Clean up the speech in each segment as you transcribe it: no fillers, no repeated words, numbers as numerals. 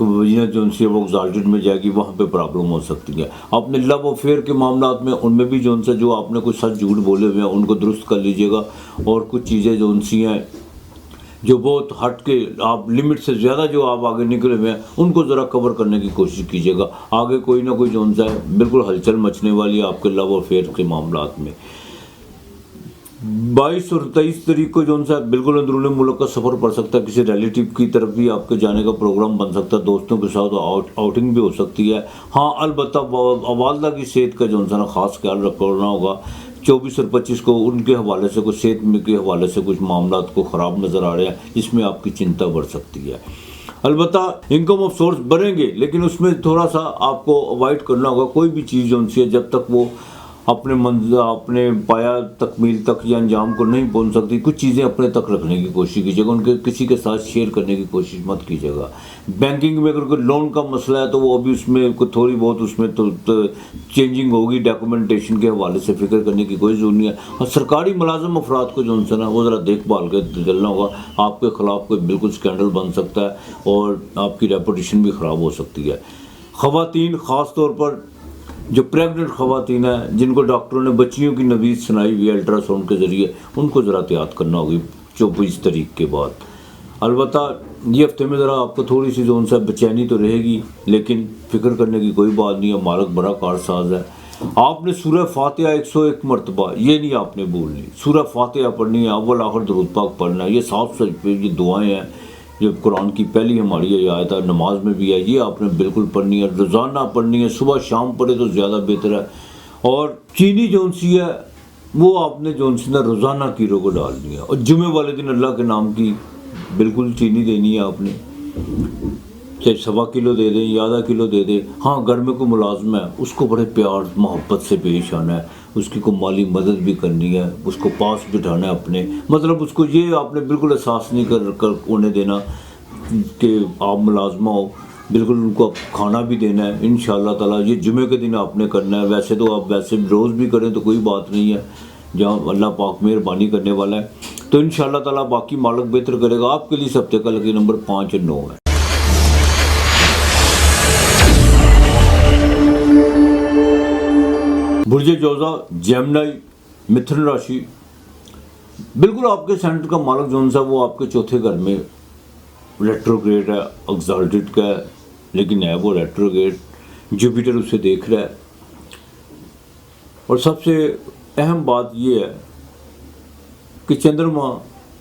وجینت جو ہے وہ ایگزالٹڈ میں جائے گی، وہاں پہ پرابلم ہو سکتی ہے. اپنے لو افیئر کے معاملات میں ان میں بھی جو آپ نے کوئی سچ جھوٹ بولے ہوئے ہیں ان کو درست کر لیجیے گا، اور کچھ چیزیں ہیں جو بہت ہٹ کے آپ لمٹ سے زیادہ جو آپ آگے نکلے ہوئے ہیں ان کو ذرا کور کرنے کی کوشش کیجیے گا. آگے کوئی نہ کوئی ہے بالکل ہلچل مچنے والی ہے آپ کے لو افیئر کے معاملات میں. 22 اور 23 تاریخ کو بالکل اندرون ملک کا سفر پڑ سکتا ہے، کسی ریلیٹیو کی طرف بھی آپ کے جانے کا پروگرام بن سکتا ہے، دوستوں کے ساتھ آؤٹنگ بھی ہو سکتی ہے. ہاں البتہ والدہ کی صحت کا نا خاص خیال رکھنا ہوگا. 24 اور 25 کو ان کے حوالے سے کچھ صحت کے حوالے سے کچھ معاملات کو خراب نظر آ رہے ہیں، جس میں آپ کی چنتا بڑھ سکتی ہے. البتہ انکم آف سورس بڑھیں گے، لیکن اس میں تھوڑا سا آپ کو اوائڈ کرنا ہوگا کوئی بھی چیز ہے جب تک وہ اپنے منزل اپنے پایا تکمیل تک یا انجام کو نہیں پہنچ سکتی. کچھ چیزیں اپنے تک رکھنے کی کوشش کیجیے گا، ان کے کسی کے ساتھ شیئر کرنے کی کوشش مت کیجیے گا. بینکنگ میں اگر کوئی لون کا مسئلہ ہے تو وہ ابھی اس میں کوئی تھوڑی بہت اس میں تو چینجنگ ہوگی، ڈاکومنٹیشن کے حوالے سے فکر کرنے کی کوئی ضرورت نہیں ہے. اور سرکاری ملازم افراد کو نا وہ ذرا دیکھ بھال کے چلنا ہوگا. آپ کے خلاف کوئی بالکل اسکینڈل بن سکتا ہے اور آپ کی ریپوٹیشن بھی خراب ہو سکتی ہے. خواتین خاص طور پر جو پریگننٹ خواتین ہیں جن کو ڈاکٹروں نے بچیوں کی نوید سنائی ہوئی ہے الٹرا ساؤنڈ کے ذریعے، ان کو ذرا احتیاط کرنا ہوگی 24 تاریخ کے بعد. البتہ یہ ہفتے میں ذرا آپ کو تھوڑی سی بے چینی تو رہے گی، لیکن فکر کرنے کی کوئی بات نہیں ہے. مالک بڑا کارساز ہے. آپ نے سورہ فاتحہ 101 مرتبہ یہ نہیں آپ نے بولنی، سورہ فاتحہ پڑھنی ہے، اول آخر درود پاک پڑھنا ہے. یہ 7 سجدے یہ دعائیں ہیں، یہ قرآن کی پہلی ہماری یہ آیت ہے، نماز میں بھی ہے، یہ آپ نے بالکل پڑھنی ہے، روزانہ پڑھنی ہے. صبح شام پڑھے تو زیادہ بہتر ہے. اور چینی ہے وہ آپ نے روزانہ کیلو کو ڈالنی ہے، اور جمعے والے دن اللہ کے نام کی بالکل چینی دینی ہے آپ نے، چاہے 1.25 کلو دے دیں یا آدھا کلو دے دیں. ہاں گھر میں کوئی ملازم ہے اس کو بڑے پیار محبت سے پیش آنا ہے، اس کی کوئی مالی مدد بھی کرنی ہے، اس کو پاس بٹھانا ہے اپنے، مطلب اس کو یہ آپ نے بالکل احساس نہیں کر ہونے دینا کہ آپ ملازمہ ہو، بالکل ان کو کھانا بھی دینا ہے انشاءاللہ تعالیٰ. یہ جمعے کے دن آپ نے کرنا ہے. ویسے تو آپ ویسے روز بھی کریں تو کوئی بات نہیں ہے، جہاں اللہ پاک مہربانی کرنے والا ہے تو انشاءاللہ تعالیٰ باقی مالک بہتر کرے گا. آپ کے لیے اس ہفتے کا لکی نمبر 5 اور 9 ہے. برج جوزا جیمنائی متھن راشی، بالکل آپ کے سینٹر کا مالک وہ آپ کے چوتھے گھر میں ریٹروگریڈ ہے، ایگزالٹڈ کا ہے، لیکن ہے وہ ریٹروگریڈ. جوپیٹر اسے دیکھ رہا ہے. اور سب سے اہم بات یہ ہے کہ چندرما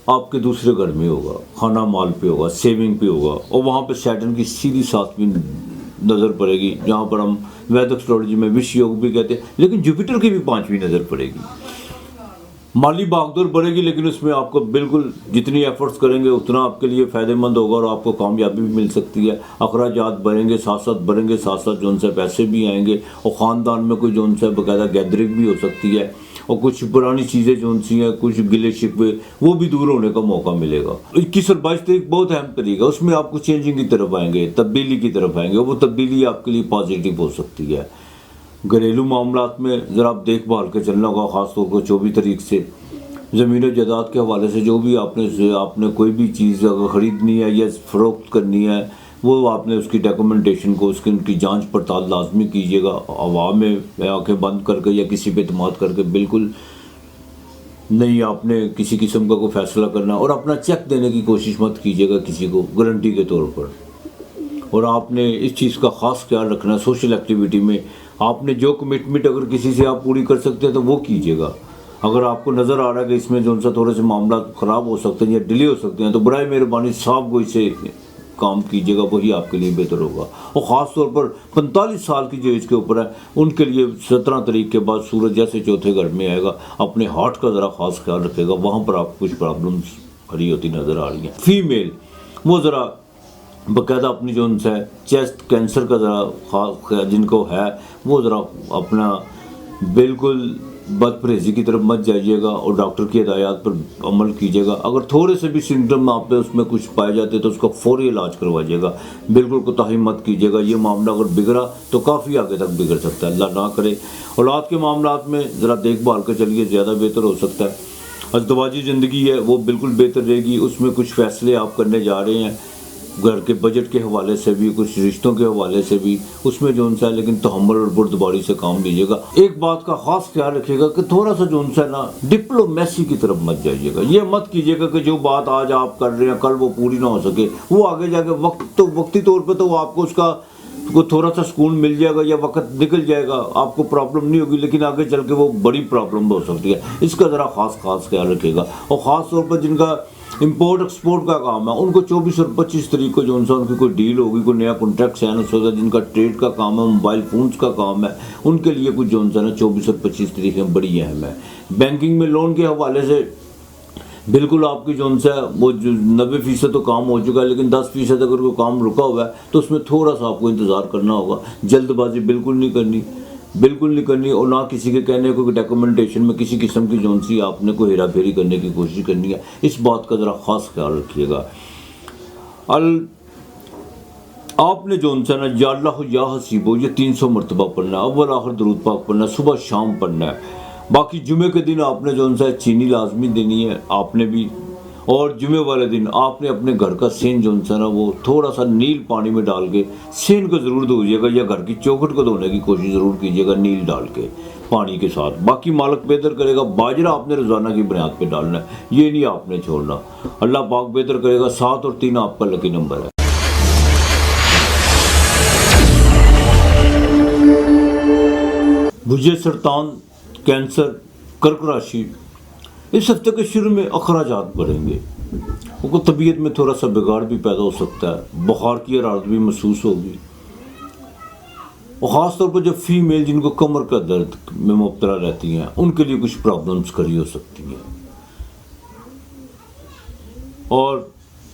آپ کے دوسرے گھر میں ہوگا، خانہ مال پہ ہوگا، سیونگ پہ ہوگا، اور وہاں پہ سیٹرن کی سیدھی 7ویں نظر پڑے گی، جہاں پر ہم ویدک اسٹرالوجی میں وش یوگ بھی کہتے ہیں، لیکن جوپیٹر کی بھی 5ویں نظر پڑے گی. مالی بھاگدور بڑھے گی، لیکن اس میں آپ کو بالکل جتنی ایفرٹس کریں گے اتنا آپ کے لیے فائدہ مند ہوگا اور آپ کو کامیابی بھی مل سکتی ہے. اخراجات بڑھیں گے، ساتھ ساتھ پیسے بھی آئیں گے، اور خاندان میں کوئی باقاعدہ گیدرنگ بھی ہو سکتی ہے، اور کچھ پرانی چیزیں ہیں، کچھ گلے شکوے وہ بھی دور ہونے کا موقع ملے گا. 21 اور 22 تاریخ بہت اہم طریقہ، اس میں آپ کو چینجنگ کی طرف آئیں گے، تبدیلی کی طرف آئیں گے، وہ تبدیلی آپ کے لیے پازیٹیو ہو سکتی ہے. گھریلو معاملات میں ذرا آپ دیکھ بھال کے چلنا ہوگا، خاص طور پر 24 تاریخ سے. زمین و جائیداد کے حوالے سے جو بھی آپ نے کوئی بھی چیز اگر خریدنی ہے یا فروخت کرنی ہے، وہ آپ نے اس کی ڈاکومنٹیشن کو ان کی جانچ پڑتال لازمی کیجیے گا. عوام میں آنکھیں بند کر کے یا کسی پہ اعتماد کر کے بالکل نہیں آپ نے کسی قسم کا کوئی فیصلہ کرنا، اور اپنا چیک دینے کی کوشش مت کیجیے گا کسی کو گارنٹی کے طور پر. اور آپ نے اس چیز کا خاص خیال رکھنا ہے، سوشل ایکٹیویٹی میں آپ نے جو کمٹمنٹ اگر کسی سے آپ پوری کر سکتے ہیں تو وہ کیجیے گا. اگر آپ کو نظر آ رہا ہے کہ اس میں تھوڑے سے معاملات خراب ہو سکتے ہیں یا ڈیلے ہو سکتے ہیں تو برائے مہربانی صاحب کو اسے کام کیجیے گا، وہی آپ کے لیے بہتر ہوگا. اور خاص طور پر 45 سال کی جو ایج کے اوپر ہے ان کے لیے 17 تاریخ کے بعد سورج جیسے چوتھے گھر میں آئے گا، اپنے ہارٹ کا ذرا خاص خیال رکھے گا، وہاں پر آپ کو کچھ پرابلمس کھڑی ہوتی نظر آ رہی ہیں. فیمیل وہ ذرا باقاعدہ اپنی چیسٹ کینسر کا ذرا خاص جن کو ہے وہ ذرا اپنا بالکل بد پرہیزی کی طرف مت جائیے گا، اور ڈاکٹر کی ہدایات پر عمل کیجیے گا. اگر تھوڑے سے بھی سمٹم آپ پہ اس میں کچھ پائے جاتے تو اس کا فوری علاج کروائیے گا، بالکل کوتاہی مت کیجیے گا. یہ معاملہ اگر بگڑا تو کافی آگے تک بگڑ سکتا ہے، اللہ نہ کرے. اولاد کے معاملات میں ذرا دیکھ بھال کے چلیے، زیادہ بہتر ہو سکتا ہے. ازدواجی زندگی ہے وہ بالکل بہتر رہے گی، اس میں کچھ فیصلے آپ کرنے جا رہے ہیں گھر کے بجٹ کے حوالے سے بھی، کچھ رشتوں کے حوالے سے بھی، اس میں جو ہے لیکن تحمل اور بردباری سے کام لیجیے گا۔ ایک بات کا خاص خیال رکھیے گا کہ تھوڑا سا جو ہے نا ڈپلومیسی کی طرف مت جائیے گا۔ یہ مت کیجیے گا کہ جو بات آج آپ کر رہے ہیں کل وہ پوری نہ ہو سکے، وہ آگے جا کے وقتی طور پہ تو آپ کو اس کا تھوڑا سا سکون مل جائے گا یا وقت نکل جائے گا، آپ کو پرابلم نہیں ہوگی، لیکن آگے چل کے وہ بڑی پرابلم ہو سکتی ہے۔ اس کا ذرا خاص خیال رکھیے گا۔ اور خاص طور پر جن کا امپورٹ ایکسپورٹ کا کام ہے ان کو 24 اور 25 تاریخ کو جو ان کی کوئی ڈیل ہوگی، کوئی نیا کانٹریکٹ سائن ہوگا، جن کا ٹریڈ کا کام ہے، موبائل فونز کا کام ہے، ان کے لیے کچھ جو ہے نا 24 اور 25 تاریخیں بڑی اہم ہے۔ بینکنگ میں لون کے حوالے سے بالکل آپ کی جو ہے وہ 90% تو کام ہو چکا ہے، لیکن 10% اگر کوئی کام رکا ہوا ہے تو اس میں تھوڑا سا آپ کو انتظار کرنا ہوگا۔ جلد بازی بالکل نہیں کرنی اور نہ کسی کے کہنے کو ڈاکومنٹیشن میں کسی قسم کی جونسی آپ نے کوئی ہیرا پھیری کرنے کی کوشش کرنی ہے۔ اس بات کا ذرا خاص خیال رکھیے گا۔ آپ نے جو ہے نا یا اللہ یا حسیبو یہ 300 مرتبہ پڑھنا ہے، اول آخر درود پاک پڑھنا ہے، صبح شام پڑھنا ہے۔ باقی جمعے کے دن آپ نے جو ہے چینی لازمی دینی ہے آپ نے بھی، اور جمعے والے دن آپ نے اپنے گھر کا سین جو ہے نا وہ تھوڑا سا نیل پانی میں ڈال کے سین کو ضرور دھوئیے گا، یا گھر کی چوکھٹ کو دھونے کی کوشش ضرور کیجیے گا نیل ڈال کے پانی کے ساتھ۔ باقی مالک بہتر کرے گا، باجرہ آپ نے روزانہ کی بنیاد پہ ڈالنا ہے، یہ نہیں آپ نے چھوڑنا۔ اللہ پاک بہتر کرے گا۔ 7 اور 3 آپ کا لکی نمبر ہے۔ بجھے سرطان، کینسر، کرک راشی، اس ہفتے کے شروع میں اخراجات بڑھیں گے، ان کو طبیعت میں تھوڑا سا بگاڑ بھی پیدا ہو سکتا ہے، بخار کی حرارت بھی محسوس ہوگی، اور خاص طور پر جو فیمیل جن کو کمر کا درد میں مبتلا رہتی ہیں ان کے لیے کچھ پرابلمز کھڑی ہو سکتی ہیں۔ اور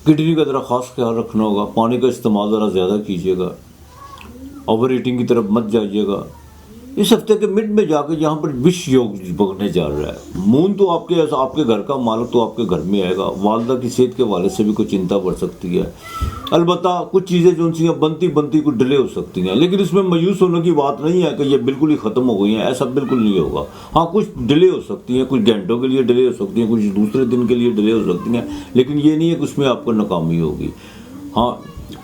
کڈنی کا ذرا خاص خیال رکھنا ہوگا، پانی کا استعمال ذرا زیادہ کیجیے گا، اوور ایٹنگ کی طرف مت جائیے گا۔ اس ہفتے کے مڈ میں جا کے یہاں پر وش یوگ بگنے جا رہا ہے۔ مون تو آپ کے گھر کا مالک تو آپ کے گھر میں آئے گا، والدہ کی صحت کے حوالے سے بھی کوئی چنتا بڑھ سکتی ہے۔ البتہ کچھ چیزیں جو ان بنتی کو ڈیلے ہو سکتی ہیں، لیکن اس میں مایوس ہونے کی بات نہیں ہے کہ یہ بالکل ہی ختم ہو گئی ہیں، ایسا بالکل نہیں ہوگا۔ ہاں کچھ ڈیلے ہو سکتی ہیں، کچھ گھنٹوں کے لیے ڈیلے ہو سکتی ہیں، کچھ دوسرے دن کے لیے ڈیلے ہو سکتی ہیں، لیکن یہ نہیں ہے کہ اس میں آپ کو ناکامی ہوگی۔ ہاں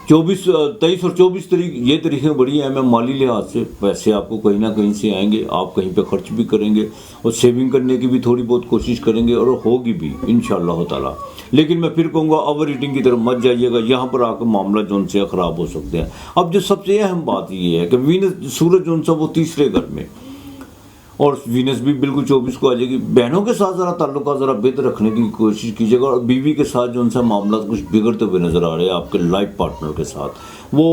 23 اور 24 تاریخ یہ تاریخیں بڑی اہم ہیں مالی لحاظ سے، پیسے آپ کو کہیں نہ کہیں سے آئیں گے، آپ کہیں پہ خرچ بھی کریں گے اور سیونگ کرنے کی بھی تھوڑی بہت کوشش کریں گے، اور ہوگی بھی انشاءاللہ تعالی۔ لیکن میں پھر کہوں گا اوور ایٹنگ کی طرف مت جائیے گا، یہاں پر آ کے معاملہ جو ان سے خراب ہو سکتے ہیں۔ اب جو سب سے اہم بات یہ ہے کہ وینس سورج جو ان سے وہ تیسرے گھر میں، اور وینس بھی بالکل 24 کو آ جائے گی۔ بہنوں کے ساتھ ذرا تعلقات ذرا بہتر رکھنے کی کوشش کیجیے گا، اور بیوی کے ساتھ جو ان سے معاملات کچھ بگڑتے ہوئے نظر آ رہے ہیں آپ کے لائف پارٹنر کے ساتھ، وہ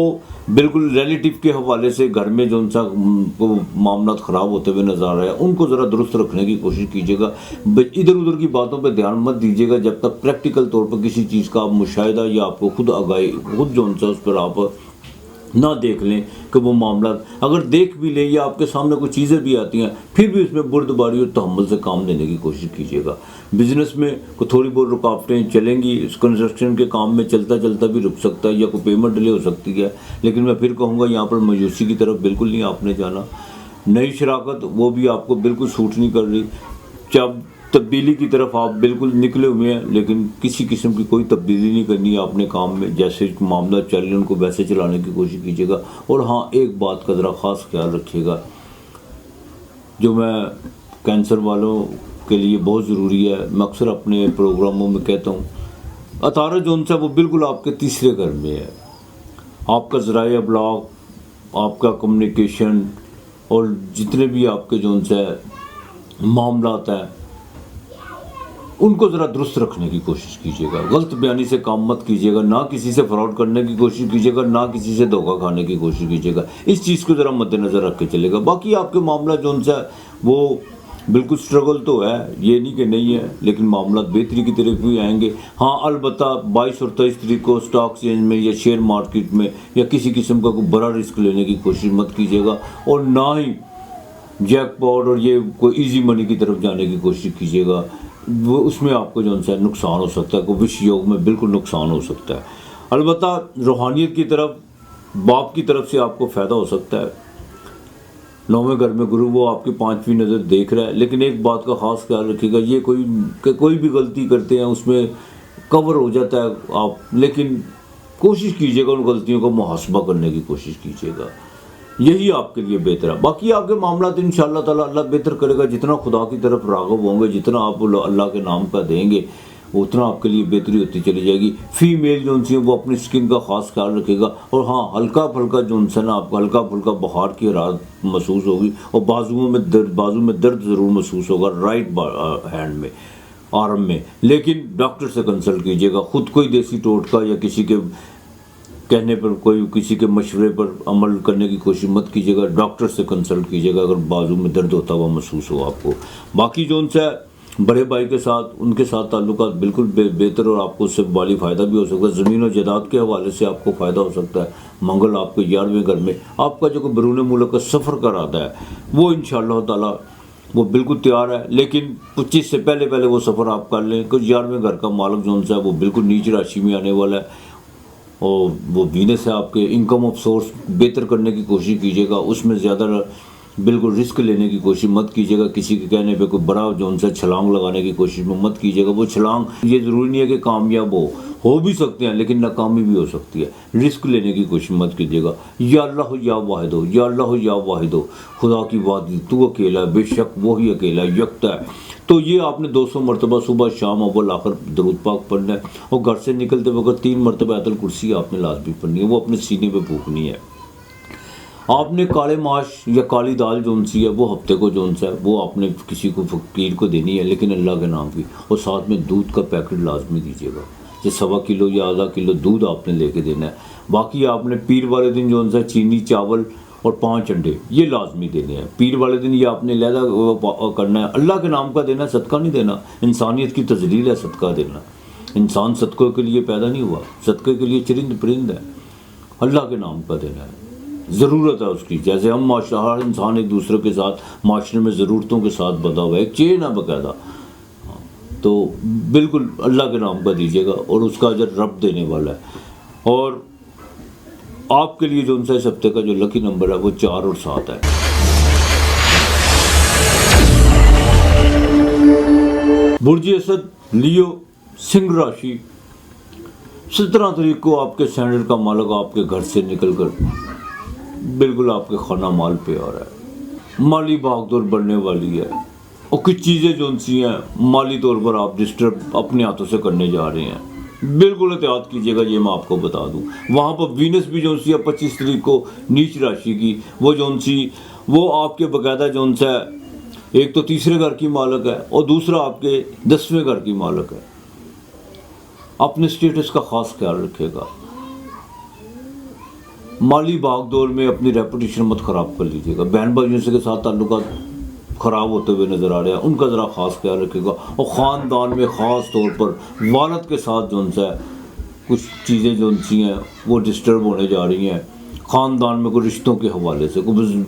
بالکل ریلیٹیو کے حوالے سے گھر میں جو ان سے معاملات خراب ہوتے ہوئے نظر آ رہے ہیں ان کو ذرا درست رکھنے کی کوشش کیجیے گا۔ ادھر ادھر کی باتوں پہ دھیان مت دیجیے گا جب تک پریکٹیکل طور پر کسی چیز کا آپ مشاہدہ یا آپ کو خود آگاہی خود جو ان سے اس پر آپ نہ دیکھ لیں کہ وہ معاملات، اگر دیکھ بھی لیں یا آپ کے سامنے کچھ چیزیں بھی آتی ہیں پھر بھی اس میں بردباری اور تحمل سے کام لینے کی کوشش کیجیے گا۔ بزنس میں کوئی تھوڑی بہت رکاوٹیں چلیں گی، اس کنسٹرکشن کے کام میں چلتا بھی رک سکتا ہے یا کوئی پیمنٹ ڈیلے ہو سکتی ہے، لیکن میں پھر کہوں گا یہاں پر مایوسی کی طرف بالکل نہیں آپ نے جانا۔ نئی شراکت وہ بھی آپ کو بالکل سوٹ نہیں کر رہی، جب تبدیلی کی طرف آپ بالکل نکلے ہوئے ہیں، لیکن کسی قسم کی کوئی تبدیلی نہیں کرنی ہے اپنے کام میں، جیسے معاملہ چل رہے ہیں ان کو ویسے چلانے کی کوشش کیجیے گا۔ اور ہاں ایک بات کا ذرا خاص خیال رکھیے گا جو میں کینسر والوں کے لیے بہت ضروری ہے، میں اکثر اپنے پروگراموں میں کہتا ہوں، عطارد جو ہے وہ بالکل آپ کے تیسرے گھر میں ہے۔ آپ کا ذرائع ابلاغ، آپ کا کمیونیکیشن اور جتنے بھی آپ کے جو معاملات ہیں ان کو ذرا درست رکھنے کی کوشش کیجیے گا۔ غلط بیانی سے کام مت کیجیے گا، نہ کسی سے فراڈ کرنے کی کوشش کیجیے گا، نہ کسی سے دھوکہ کھانے کی کوشش کیجیے گا۔ اس چیز کو ذرا مد نظر رکھ کے چلے گا۔ باقی آپ کے معاملہ جو وہ بالکل سٹرگل تو ہے، یہ نہیں کہ نہیں ہے، لیکن معاملات بہتری کی طرف بھی آئیں گے۔ ہاں البتہ 22 اور 23 تاریخ کو اسٹاک چینج میں یا شیئر مارکیٹ میں یا کسی قسم کا کوئی بڑا رسک لینے کی کوشش مت کیجیے گا، اور نہ ہی جیک پاٹ اور یہ کوئی ایزی منی کی طرف جانے کی کوشش کیجیے گا، وہ اس میں آپ کو جو نقصان ہو سکتا ہے، کوئی وش یوگ میں بالکل نقصان ہو سکتا ہے۔ البتہ روحانیت کی طرف باپ کی طرف سے آپ کو فائدہ ہو سکتا ہے۔ 9ویں گھر میں گرو وہ آپ کی 5ویں نظر دیکھ رہا ہے، لیکن ایک بات کا خاص خیال رکھیے گا، یہ کوئی بھی غلطی کرتے ہیں اس میں کور ہو جاتا ہے آپ، لیکن کوشش کیجیے گا ان غلطیوں کو محاسبہ کرنے کی کوشش کیجیے گا، یہی آپ کے لیے بہتر ہے۔ باقی آپ کے معاملات انشاءاللہ تعالی اللہ بہتر کرے گا، جتنا خدا کی طرف راغب ہوں گے، جتنا آپ اللہ کے نام کا دیں گے اتنا آپ کے لیے بہتری ہوتی چلی جائے گی۔ فیمیل جو ان سے وہ اپنی سکن کا خاص خیال رکھے گا، اور ہاں ہلکا پھلکا جو ان سے نا آپ کو ہلکا پھلکا بخار کی حرارت محسوس ہوگی، اور بازو میں درد ضرور محسوس ہوگا رائٹ ہینڈ میں، آرم میں، لیکن ڈاکٹر سے کنسلٹ کیجیے گا۔ خود کوئی دیسی ٹوٹکا یا کسی کے کہنے پر کسی کے مشورے پر عمل کرنے کی کوشش مت کیجیے گا، ڈاکٹر سے کنسلٹ کیجیے گا اگر بازو میں درد ہوتا ہوا محسوس ہو آپ کو۔ باقی جو ان سے بڑے بھائی کے ساتھ ان کے ساتھ تعلقات بالکل بہتر، اور آپ کو اس سے مالی فائدہ بھی ہو سکتا ہے، زمین و جائیداد کے حوالے سے آپ کو فائدہ ہو سکتا ہے۔ منگل آپ کو 11ویں گھر میں، آپ کا جو کوئی بیرون ملک کا سفر کا ارادہ ہے وہ انشاءاللہ تعالی وہ بالکل تیار ہے، لیکن 25 سے پہلے وہ سفر آپ کر لیں، کیونکہ 11ویں گھر کا مالک جو ان سے ہے وہ بالکل نیچ راشی میں آنے والا ہے، اور وہ وینس ہے آپ کے۔ انکم آف سورس بہتر کرنے کی کوشش کیجیے گا، اس میں زیادہ بالکل رسک لینے کی کوشش مت کیجیے گا، کسی کے کہنے پہ کوئی بڑا جو ان سے چھلانگ لگانے کی کوشش میں مت کیجیے گا۔ وہ چھلانگ یہ ضروری نہیں ہے کہ کامیاب ہو بھی سکتے ہیں، لیکن ناکامی بھی ہو سکتی ہے۔ رسک لینے کی کوشش مت کیجیے گا۔ یا اللہ یا واحد ہو، یا اللہ یا واحد ہو، خدا کی وحدت، تو اکیلا ہے، بے شک وہی اکیلا ہے، یکتا ہے۔ تو یہ آپ نے 200 مرتبہ صبح شام اول آخر درود پاک پڑھنا ہے، اور گھر سے نکلتے وقت 3 مرتبہ آیت الکرسی آپ نے لازمی پڑھنی ہے، وہ اپنے سینے پہ پھونکنی ہے۔ آپ نے کالے ماش یا کالی دال جو ان سی ہے وہ ہفتے کو جو ان سا ہے وہ آپ نے کسی کو فقیر کو دینی ہے، لیکن اللہ کے نام کی، اور ساتھ میں دودھ کا پیکٹ لازمی دیجیے گا، یہ 1.25 کلو یا آدھا کلو دودھ آپ نے لے کے دینا ہے۔ باقی آپ نے پیر والے دن جو ان سا چینی چاول اور 5 انڈے یہ لازمی دینے ہیں پیر والے دن۔ یہ آپ نے علیحدہ کرنا ہے، اللہ کے نام کا دینا ہے، صدقہ نہیں دینا۔ انسانیت کی تذلیل ہے صدقہ دینا، انسان صدقوں کے لیے پیدا نہیں ہوا، صدقے کے لیے چرند پرند ہے، اللہ کے نام کا دینا ہے، ضرورت ہے اس کی۔ جیسے ہم ہر انسان ایک دوسرے کے ساتھ معاشرے میں ضرورتوں کے ساتھ بندھا ہوا ہے، ایک چین ہے باقاعدہ، تو بالکل اللہ کے نام کا دیجیے گا، اور اس کا اجر رب دینے والا ہے۔ اور آپ کے لیے جو ان سے اس ہفتے کا جو لکی نمبر ہے وہ 4 اور 7 ہے۔ برج اسد لیو سنگھ راشی، 17 تاریخ کو آپ کے سینڈل کا مالک آپ کے گھر سے نکل کر بالکل آپ کے خانہ مال پہ آ رہا ہے، مالی بھاگ دوڑ بڑھنے والی ہے، اور کچھ چیزیں جو ان سی ہیں مالی طور پر آپ ڈسٹرب اپنے ہاتھوں سے کرنے جا رہے ہیں، بالکل احتیاط کیجیے گا، یہ میں آپ کو بتا دوں۔ وہاں پر وینس بھی جو ان سی ہے 25 تاریخ کو نیچ راشی کی، وہ جو ان سی وہ آپ کے باقاعدہ جو ان سے ایک تو تیسرے گھر کی مالک ہے، اور دوسرا آپ کے 10ویں گھر کی مالک ہے۔ اپنے اسٹیٹس کا خاص خیال رکھے گا، مالی بھاگ دوڑ میں اپنی ریپوٹیشن مت خراب کر لیجیے گا۔ بہن بھائیوں سے کے ساتھ تعلقات خراب ہوتے ہوئے نظر آ رہے ہیں، ان کا ذرا خاص خیال رکھے گا، اور خاندان میں خاص طور پر والد کے ساتھ جو ان سے کچھ چیزیں جو ان سی ہیں وہ ڈسٹرب ہونے جا رہی ہیں، خاندان میں کوئی رشتوں کے حوالے سے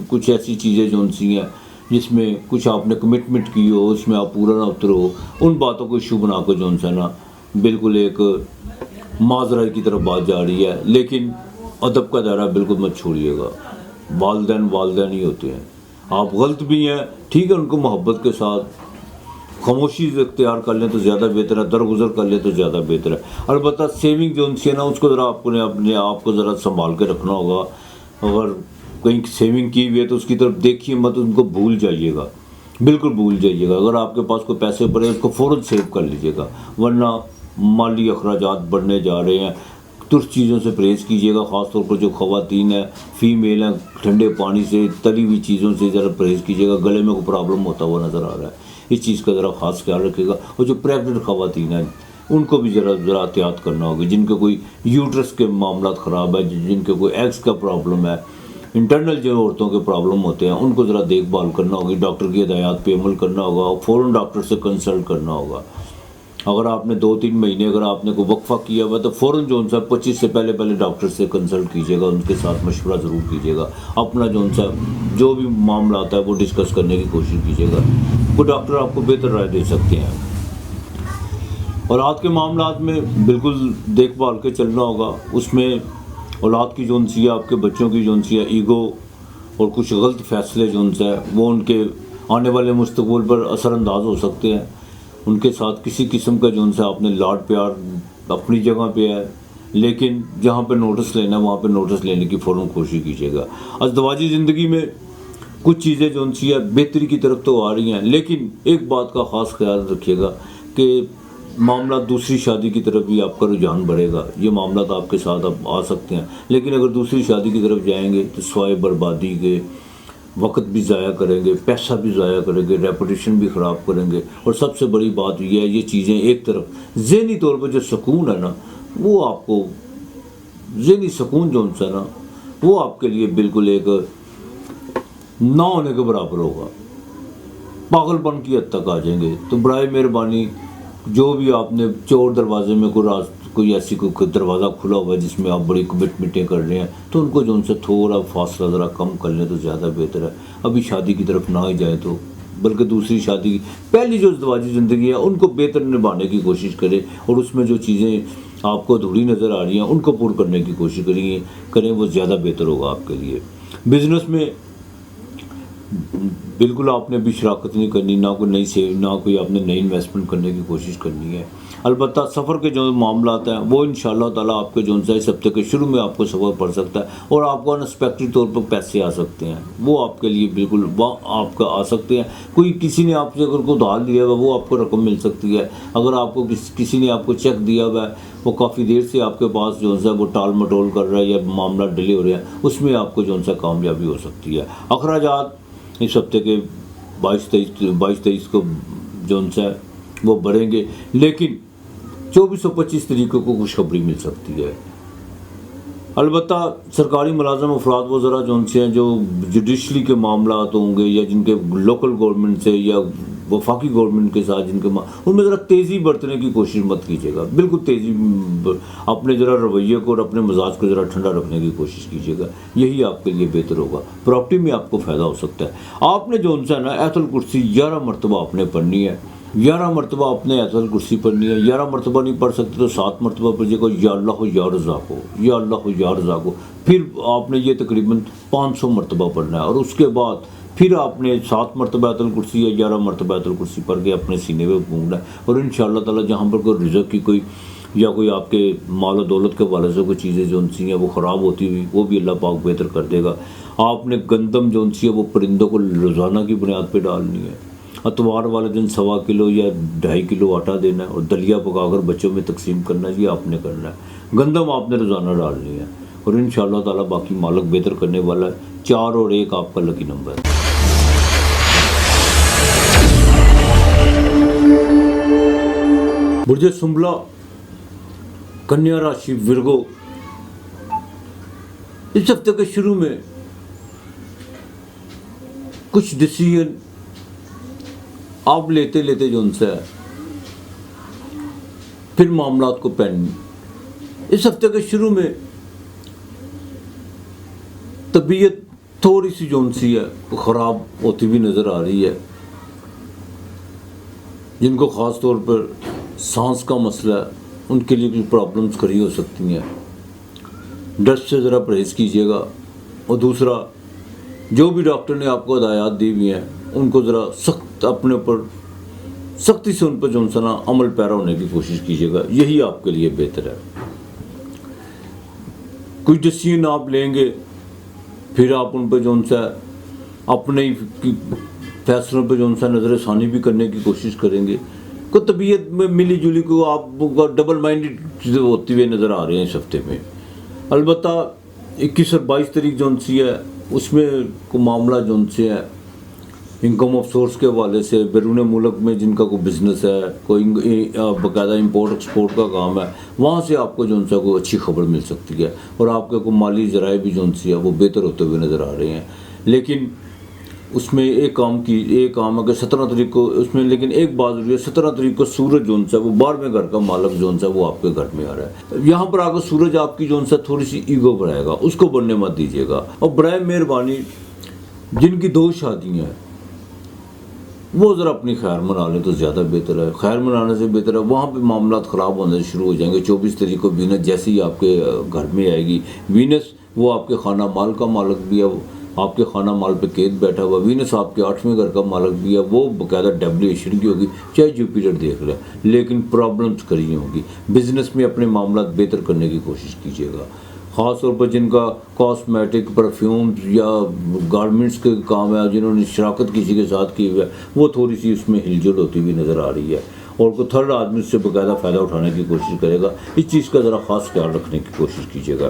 کچھ ایسی چیزیں جو ان سی ہیں جس میں کچھ آپ نے کمٹمنٹ کی ہو، اس میں آپ پورا نہ اترو، ان باتوں کو ایشو بنا کے جو ان سے نا بالکل ایک معذرہ کی طرف بات جا رہی ہے، لیکن ادب کا دائرہ بالکل مت چھوڑیے گا۔ والدین ہی ہوتے ہیں، آپ غلط بھی ہیں، ٹھیک ہے، ان کو محبت کے ساتھ خاموشی سے اختیار کر لیں تو زیادہ بہتر ہے، درگزر کر لیں تو زیادہ بہتر ہے۔ البتہ سیونگ جو ان سے ہے نا اس کو ذرا آپ نے اپنے آپ کو ذرا سنبھال کے رکھنا ہوگا، اگر کہیں سیونگ کی ہوئی ہے تو اس کی طرف دیکھیے مت، ان کو بھول جائیے گا، بالکل بھول جائیے گا۔ اگر آپ کے پاس کوئی پیسے پڑے اس کو فوراً سیو کر لیجیے گا، ورنہ مالی اخراجات بڑھنے جا رہے ہیں۔ ترش چیزوں سے پرہیز کیجیے گا، خاص طور پر جو خواتین ہیں، فیمیل ہیں، ٹھنڈے پانی سے، تلی ہوئی چیزوں سے ذرا پرہیز کیجیے گا، گلے میں کوئی پرابلم ہوتا ہوا نظر آ رہا ہے، اس چیز کا ذرا خاص خیال رکھے گا۔ اور جو پریگننٹ خواتین ہیں ان کو بھی ذرا احتیاط کرنا ہوگا، جن کے کوئی یوٹرس کے معاملات خراب ہے، جن کے کوئی ایگز کا پرابلم ہے، انٹرنل جو عورتوں کے پرابلم ہوتے ہیں ان کو ذرا دیکھ بھال کرنا ہوگی، ڈاکٹر کی ہدایات پہ عمل کرنا ہوگا، اور فوراً ڈاکٹر سے کنسلٹ کرنا ہوگا۔ اگر آپ نے 2-3 مہینے اگر آپ نے کوئی وقفہ کیا ہوا تو فوراً جو ان سے 25 سے پہلے ڈاکٹر سے کنسلٹ کیجیے گا، ان کے ساتھ مشورہ ضرور کیجیے گا، اپنا جو ان سے جو بھی معاملہ آتا ہے وہ ڈسکس کرنے کی کوشش کیجیے گا، وہ ڈاکٹر آپ کو بہتر رائے دے سکتے ہیں۔ اور اولاد کے معاملات میں بالکل دیکھ بھال کے چلنا ہوگا، اس میں اولاد کی جو ان سی ہے، آپ کے بچوں کی جو ان سی ہے، ایگو اور کچھ غلط فیصلے جو ان سے ہے وہ ان کے آنے والے مستقبل پر اثر انداز ہو سکتے ہیں۔ ان کے ساتھ کسی قسم کا جو ان سے آپ نے لاڈ پیار اپنی جگہ پہ ہے، لیکن جہاں پہ نوٹس لینا ہے وہاں پہ نوٹس لینے کی فوراً کوشش کیجیے گا۔ ازدواجی زندگی میں کچھ چیزیں جو ان سی ہے بہتری کی طرف تو آ رہی ہیں، لیکن ایک بات کا خاص خیال رکھیے گا کہ معاملات دوسری شادی کی طرف بھی آپ کا رجحان بڑھے گا۔ یہ معاملات آپ کے ساتھ اب آ سکتے ہیں، لیکن اگر دوسری شادی کی طرف جائیں گے تو سوائے بربادی کے وقت بھی ضائع کریں گے، پیسہ بھی ضائع کریں گے، ریپوٹیشن بھی خراب کریں گے، اور سب سے بڑی بات یہ ہے یہ چیزیں ایک طرف ذہنی طور پہ جو سکون ہے نا، وہ آپ کو ذہنی سکون جو ان سے نا وہ آپ کے لیے بالکل ایک نہ ہونے کے برابر ہوگا، پاگل پن کی حد تک آ جائیں گے۔ تو برائے مہربانی جو بھی آپ نے چور دروازے میں کوئی ایسی کوئی دروازہ کھلا ہوا ہے جس میں آپ بڑی کمٹمنٹیں کر رہے ہیں، تو ان کو جو ان سے تھوڑا فاصلہ ذرا کم کر لیں تو زیادہ بہتر ہے۔ ابھی شادی کی طرف نہ ہی جائے تو، بلکہ دوسری شادی پہلی جو ازدواجی زندگی ہے ان کو بہتر نبھانے کی کوشش کریں، اور اس میں جو چیزیں آپ کو ادھوری نظر آ رہی ہیں ان کو پور کرنے کی کوشش کریں، وہ زیادہ بہتر ہوگا آپ کے لیے۔ بزنس میں بالکل آپ نے ابھی شراکت نہیں کرنی، نہ کوئی آپ نے نئی انویسٹمنٹ کرنے کی کوشش کرنی ہے۔ البتہ سفر کے جو معاملات ہیں وہ انشاءاللہ تعالیٰ آپ کے جو اس ہفتے کے شروع میں آپ کو سفر پڑ سکتا ہے، اور آپ کو انسپیکٹڈ طور پر پیسے آ سکتے ہیں، وہ آپ کے لیے بالکل آپ کا آ سکتے ہیں۔ کوئی کسی نے آپ سے اگر کو ادھار لیا ہوا وہ آپ کو رقم مل سکتی ہے، اگر آپ کو کسی نے آپ کو چیک دیا ہوا ہے وہ کافی دیر سے آپ کے پاس جو ہے وہ ٹال مٹول کر رہا ہے یا معاملہ ڈیلے ہو رہے ہیں، اس میں آپ کو جو کامیابی ہو سکتی ہے۔ اخراجات اس ہفتے کے 22-23 کو جو ہے وہ بڑھیں گے، لیکن 24 اور 25 تاریخ کو خوشخبری مل سکتی ہے۔ البتہ سرکاری ملازم افراد وہ ذرا جو ہیں جو جوڈیشلی کے معاملات ہوں گے یا جن کے لوکل گورنمنٹ سے یا وفاقی گورنمنٹ کے ساتھ ان میں ذرا تیزی برتنے کی کوشش مت کیجیے گا، بالکل تیزی اپنے ذرا رویے کو اور اپنے مزاج کو ذرا ٹھنڈا رکھنے کی کوشش کیجیے گا، یہی آپ کے لیے بہتر ہوگا۔ پراپرٹی میں آپ کو فائدہ ہو سکتا ہے۔ آپ نے جو نا آیت الکرسی 11 مرتبہ آپ نے پڑھنی ہے، 11 مرتبہ آپ نے آیت الکرسی پڑھنی ہے۔ 11 مرتبہ نہیں پڑھ سکتے تو 7 مرتبہ پڑھیے گا، یا اللہ یا رزاق ہو، یا اللہ یا رزاق ہو۔ پھر آپ نے یہ تقریباً 500 مرتبہ پڑھنا ہے، اور اس کے بعد پھر آپ نے 7 مرتبہ آیت الکرسی یا 11 مرتبہ آیت الکرسی پڑھ کے اپنے سینے پہ پھونکنا ہے، اور انشاءاللہ تعالیٰ جہاں پر کوئی رزق کی کوئی یا کوئی آپ کے مال و دولت کے حوالے سے کوئی چیزیں جو ہیں وہ خراب ہوتی ہوئی وہ بھی اللہ پاک بہتر کر دے گا۔ آپ نے گندم جو ہے وہ پرندوں کو روزانہ کی بنیاد پہ ڈالنی ہے۔ اتوار والے دن 1.25 کلو یا 2.5 کلو آٹا دینا ہے، اور دلیا پکا کر بچوں میں تقسیم کرنا ہے، یہ آپ نے کرنا ہے۔ گندم آپ نے روزانہ ڈالنی ہے، اور انشاءاللہ تعالیٰ باقی مالک بہتر کرنے والا ہے۔ 4 اور 1 آپ کا لکی نمبر ہے۔ برج سنبلا، کنیا راشی، ورگو، اس ہفتے کے شروع میں کچھ ڈیسیژن آپ لیتے جو ان سے پھر معاملات کو اس ہفتے کے شروع میں طبیعت تھوڑی سی جو ہے خراب ہوتی بھی نظر آ رہی ہے، جن کو خاص طور پر سانس کا مسئلہ ہے ان کے لیے کچھ پرابلمز کھڑی ہو سکتی ہیں۔ ڈسٹ سے ذرا پرہیز کیجیے گا، اور دوسرا جو بھی ڈاکٹر نے آپ کو ہدایات دی ہوئی ہیں ان کو ذرا اپنے اوپر سختی سے ان پر جو ہے عمل پیرا ہونے کی کوشش کیجیے گا، یہی آپ کے لیے بہتر ہے۔ کچھ ڈیسیژن آپ لیں گے، پھر آپ ان پہ جو ہے اپنے فیصلوں پہ جو نظر ثانی بھی کرنے کی کوشش کریں گے۔ کو طبیعت میں ملی جلی کو آپ ڈبل مائنڈڈ ہوتی ہوئے نظر آ رہے ہیں اس ہفتے میں۔ البتہ 21 اور 22 تاریخ جو ہے اس میں کو معاملہ جو ہے انکم آف سورس کے حوالے سے بیرون ملک میں جن کا کوئی بزنس ہے، کوئی باقاعدہ امپورٹ ایکسپورٹ کا کام ہے، وہاں سے آپ کو جو ہے کوئی اچھی خبر مل سکتی ہے، اور آپ کے کوئی مالی ذرائع بھی جو ہے وہ بہتر ہوتے ہوئے نظر آ رہے ہیں۔ لیکن اس میں ایک کام ہے کہ 17 تاریخ کو اس میں، لیکن ایک بات ضروری ہے، 17 تاریخ کو سورج جو ہے وہ 12ویں گھر کا مالک جو ہے وہ آپ کے گھر میں آ رہا ہے۔ یہاں پر آ کر سورج آپ کی جو ہے تھوڑی سی ایگو بڑھائے گا، اس کو بڑھنے مت دیجیے گا۔ اور برائے مہربانی جن کی 2 شادیاں ہیں وہ ذرا اپنی خیر منا لیں تو زیادہ بہتر ہے۔ خیر منانے سے بہتر ہے وہاں پہ معاملات خراب ہونے شروع ہو جائیں گے۔ 24 تاریخ کو وینس جیسے ہی آپ کے گھر میں آئے گی، وینس وہ آپ کے خانہ مال کا مالک بھی ہے، آپ کے خانہ مال پہ قید بیٹھا ہوا، وینس آپ کے 8ویں گھر کا مالک بھی ہے، وہ باقاعدہ ڈیبلیشن کی ہوگی، چاہے جوپیٹر دیکھ لیں، لیکن پرابلمس کری ہوں گی۔ بزنس میں اپنے معاملات بہتر کرنے کی کوشش کیجیے گا، خاص طور پر جن کا کاسمیٹک، پرفیومز یا گارمنٹس کے کام ہے، جنہوں نے شراکت کسی کے ساتھ کی ہوئی ہے، وہ تھوڑی سی اس میں ہل جل ہوتی ہوئی نظر آ رہی ہے، اور کوئی تھرڈ آدمی اس سے باقاعدہ فائدہ اٹھانے کی کوشش کرے گا۔ اس چیز کا ذرا خاص خیال رکھنے کی کوشش کیجیے گا۔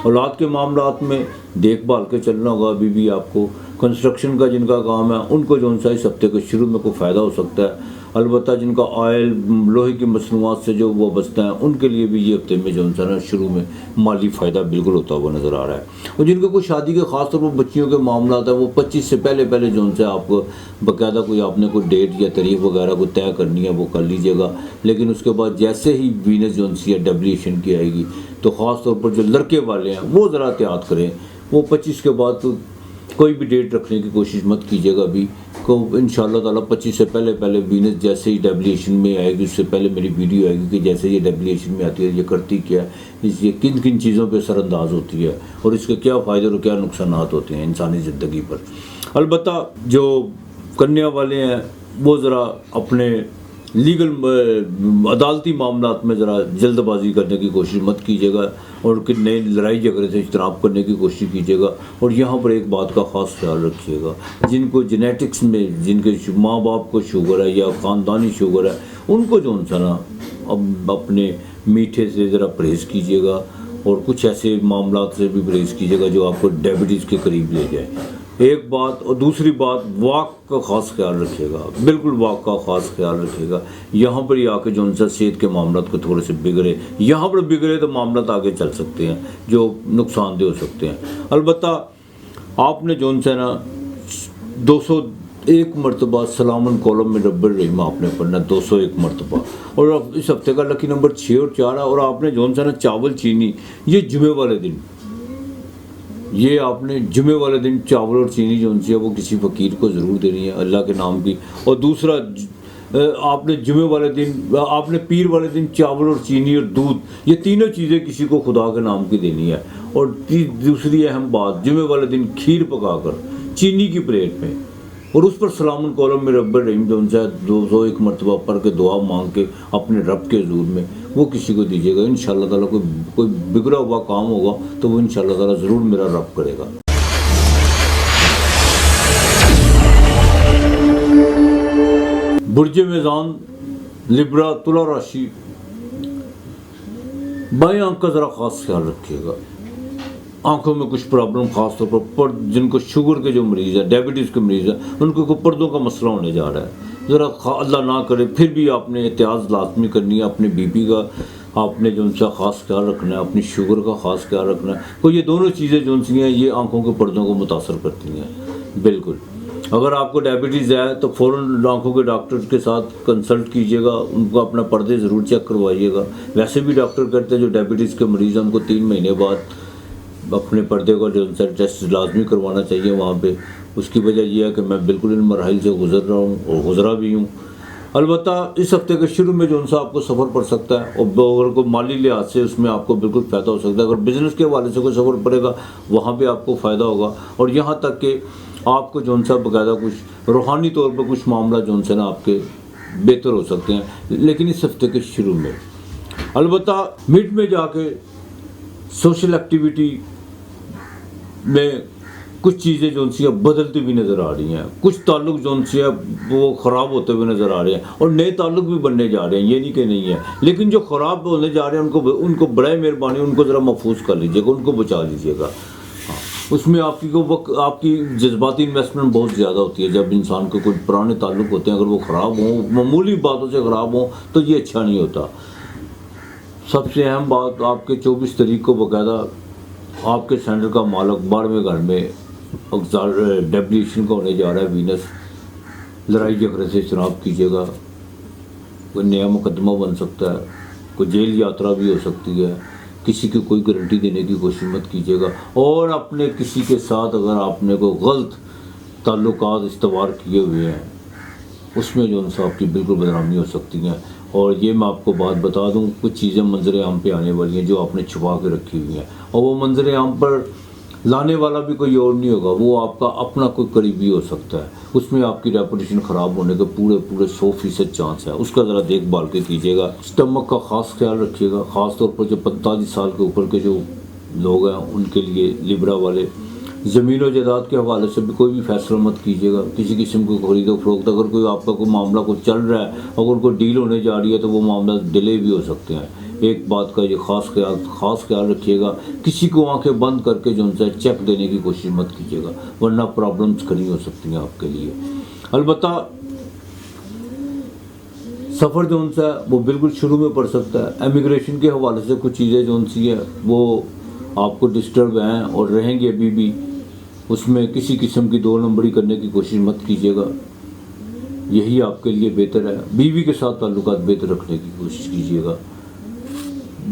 اولاد کے معاملات میں دیکھ بھال کے چلنا ہوگا۔ ابھی بھی آپ کو کنسٹرکشن کا جن کا کام ہے ان کو جو اس ہفتے کے شروع میں کوئی فائدہ ہو سکتا ہے، البتہ جن کا آئل، لوہے کی مصنوعات سے جو وہ بچتا ہیں ان کے لیے بھی یہ ہفتے میں جو ہے شروع میں مالی فائدہ بالکل ہوتا ہوا نظر آ رہا ہے۔ اور جن کو کوئی شادی کے خاص طور پر بچیوں کے معاملات ہیں، وہ 25 سے پہلے جو ہے آپ کو باقاعدہ کوئی آپ نے کوئی ڈیٹ یا تاریخ وغیرہ کو طے کرنی ہے وہ کر لیجیے گا، لیکن اس کے بعد جیسے ہی وینس جو ہے ڈیبلیشن کی آئے گی تو خاص طور پر جو لڑکے والے ہیں وہ ذرا احتیاط کریں، وہ 25 کے بعد کوئی بھی ڈیٹ رکھنے کی کوشش مت کیجیے گا ابھی کو، انشاءاللہ تعالیٰ 25 سے پہلے وینس جیسے ہی ڈیبلیشن میں آئے گی، اس سے پہلے میری ویڈیو آئے گی کہ جیسے یہ ڈیبلیشن میں آتی ہے یہ کرتی کیا ہے، یہ کن چیزوں پہ اثر انداز ہوتی ہے اور اس کے کیا فائدے اور کیا نقصانات ہوتے ہیں انسانی زندگی پر۔ البتہ جو کنیا والے ہیں وہ ذرا اپنے لیگل عدالتی معاملات میں ذرا جلد بازی کرنے کی کوشش مت کیجیے گا اور کہ نئے لڑائی جھگڑے سے اجتناب کرنے کی کوشش کیجیے گا۔ اور یہاں پر ایک بات کا خاص خیال رکھیے گا، جن کو جینیٹکس میں جن کے ماں باپ کو شوگر ہے یا خاندانی شوگر ہے ان کو جو ہے نا اب اپنے میٹھے سے ذرا پرہیز کیجیے گا اور کچھ ایسے معاملات سے بھی پرہیز کیجیے گا جو آپ کو ڈائبٹیز کے قریب لے جائے۔ ایک بات، اور دوسری بات واک کا خاص خیال رکھیے گا، بالکل واک کا خاص خیال رکھیے گا۔ یہاں پر ہی آ کے جو ان سے صحت کے معاملات کو تھوڑے سے بگڑے، یہاں پر بگڑے تو معاملات آگے چل سکتے ہیں جو نقصان دہ ہو سکتے ہیں۔ البتہ آپ نے جو ان سے نا 201 مرتبہ سلامن کولم میں رب الرحیم آپ نے پڑھنا 201 مرتبہ، اور اس ہفتے کا لکی نمبر 6 اور 4 ہے، اور آپ نے جو ان سے نا چاول چینی، یہ جمعے والے دن، یہ آپ نے جمعے والے دن چاول اور چینی جو ہے وہ کسی فقیر کو ضرور دینی ہے اللہ کے نام کی۔ اور دوسرا آپ نے جمعے والے دن، آپ نے پیر والے دن چاول اور چینی اور دودھ، یہ تینوں چیزیں کسی کو خدا کے نام کی دینی ہے۔ اور دوسری اہم بات، جمعے والے دن کھیر پکا کر چینی کی پلیٹ میں، اور اس پر سلام الکولم میں رب الرحیم جو ان سے 201 مرتبہ پڑھ کے دعا مانگ کے اپنے رب کے حضور میں وہ کسی کو دیجیے گا۔ انشاءاللہ تعالیٰ کوئی بگڑا ہوا کام ہوگا تو وہ انشاءاللہ تعالیٰ ضرور میرا رب کرے گا۔ برج میزان، لبرا، تلا راشی، بائیں آنکھ کا ذرا خاص خیال رکھیے گا۔ آنکھوں میں کچھ پرابلم، خاص طور پر جن کو شوگر کے جو مریض ہیں، ڈائبٹیز کے مریض ہیں، ان کو پردوں کا مسئلہ ہونے جا رہا ہے۔ ذرا اللہ نہ کرے، پھر بھی آپ نے احتیاط لازمی کرنی ہے، اپنے بی پی کا آپ نے جو ان سے خاص خیال رکھنا ہے، اپنی شوگر کا خاص خیال رکھنا ہے۔ تو یہ دونوں چیزیں جو ان سے ہیں یہ آنکھوں کے پردوں کو متاثر کرتی ہیں بالکل۔ اگر آپ کو ڈائبٹیز ہے تو فوراً آنکھوں کے ڈاکٹر کے ساتھ کنسلٹ کیجیے گا، ان کو اپنا پردے ضرور چیک کروائیے گا۔ ویسے بھی ڈاکٹر کہتے ہیں جو ڈائبٹیز کے مریض ہیں ان کو 3 مہینے بعد اپنے پردے کا جو ٹیسٹ لازمی کروانا چاہیے وہاں پہ۔ اس کی وجہ یہ ہے کہ میں بالکل ان مراحل سے گزر رہا ہوں اور گزرا بھی ہوں۔ البتہ اس ہفتے کے شروع میں جو ان سے آپ کو سفر پڑ سکتا ہے، اور اگر کوئی مالی لحاظ سے اس میں آپ کو بالکل فائدہ ہو سکتا ہے۔ اگر بزنس کے حوالے سے کوئی سفر پڑے گا وہاں پہ آپ کو فائدہ ہوگا، اور یہاں تک کہ آپ کو جو ان سے باقاعدہ کچھ روحانی طور پر کچھ معاملہ جو ان سے نا آپ کے بہتر ہو سکتے ہیں، لیکن اس ہفتے کے شروع میں۔ البتہ مڈ میں جا کے سوشل ایکٹیویٹی میں کچھ چیزیں جو ان سے بدلتی ہوئی نظر آ رہی ہیں، کچھ تعلق جو ان سے وہ خراب ہوتے ہوئے نظر آ رہے ہیں، اور نئے تعلق بھی بننے جا رہے ہیں، یہ نہیں کہ نہیں ہے، لیکن جو خراب ہونے جا رہے ہیں ان کو برائے مہربانی ان کو ذرا محفوظ کر لیجیے گا، ان کو بچا لیجیے گا۔ اس میں آپ کی جذباتی انویسٹمنٹ بہت زیادہ ہوتی ہے۔ جب انسان کو کوئی پرانے تعلق ہوتے ہیں اگر وہ خراب ہوں، معمولی باتوں سے خراب ہوں، تو یہ اچھا نہیں ہوتا۔ سب سے اہم بات، آپ کے 24 تاریخ کو باقاعدہ آپ کے سینٹر کا مالک 12ویں گھر میں ڈیبلیشن کا ہونے جا رہا ہے وینس۔ لڑائی جھگڑے سے اجتناب کیجیے گا، کوئی نیا مقدمہ بن سکتا ہے، کوئی جیل یاترا بھی ہو سکتی ہے، کسی کی کوئی گارنٹی دینے کی کوشش مت کیجیے گا، اور اپنے کسی کے ساتھ اگر آپ نے کوئی غلط تعلقات استوار کیے ہوئے ہیں اس میں جو ان سے آپ کی بالکل بدنامی ہو سکتی ہیں۔ اور یہ میں آپ کو بات بتا دوں، کچھ چیزیں منظر عام پہ آنے والی ہیں جو آپ نے چھپا کے رکھی ہوئی ہیں، اور وہ منظر عام پر لانے والا بھی کوئی اور نہیں ہوگا، وہ آپ کا اپنا کوئی قریبی ہو سکتا ہے، اس میں آپ کی ریپوٹیشن خراب ہونے کے پورے 100% چانس ہے۔ اس کا ذرا دیکھ بھال کے کیجیے گا۔ اسٹمک کا خاص خیال رکھیے گا، خاص طور پر جو 45 سال کے اوپر کے جو لوگ ہیں ان کے لیے لیبرا والے۔ زمین و جائیداد کے حوالے سے بھی کوئی بھی فیصلہ مت کیجیے گا، کسی قسم کو خرید و فروخت، اگر کوئی آپ کا کوئی معاملہ کوئی چل رہا ہے، اگر کوئی ڈیل ہونے جا رہی ہے تو وہ معاملہ ڈیلے بھی ہو سکتے ہیں۔ ایک بات کا یہ خاص خیال رکھیے گا، کسی کو آنکھیں بند کر کے جو ان سے چیک دینے کی کوشش مت کیجیے گا، ورنہ پرابلمس کھڑی ہو سکتی ہیں آپ کے لیے۔ البتہ سفر جو ان سے وہ بالکل شروع میں پڑ سکتا ہے۔ امیگریشن کے حوالے سے کچھ چیزیں جو ان سی ہیں وہ آپ کو ڈسٹرب ہیں اور رہیں گے ابھی بھی، اس میں کسی قسم کی 2 نمبری کرنے کی کوشش مت کیجیے گا، یہی آپ کے لیے بہتر ہے۔ بیوی کے ساتھ تعلقات بہتر رکھنے کی کوشش کیجیے گا،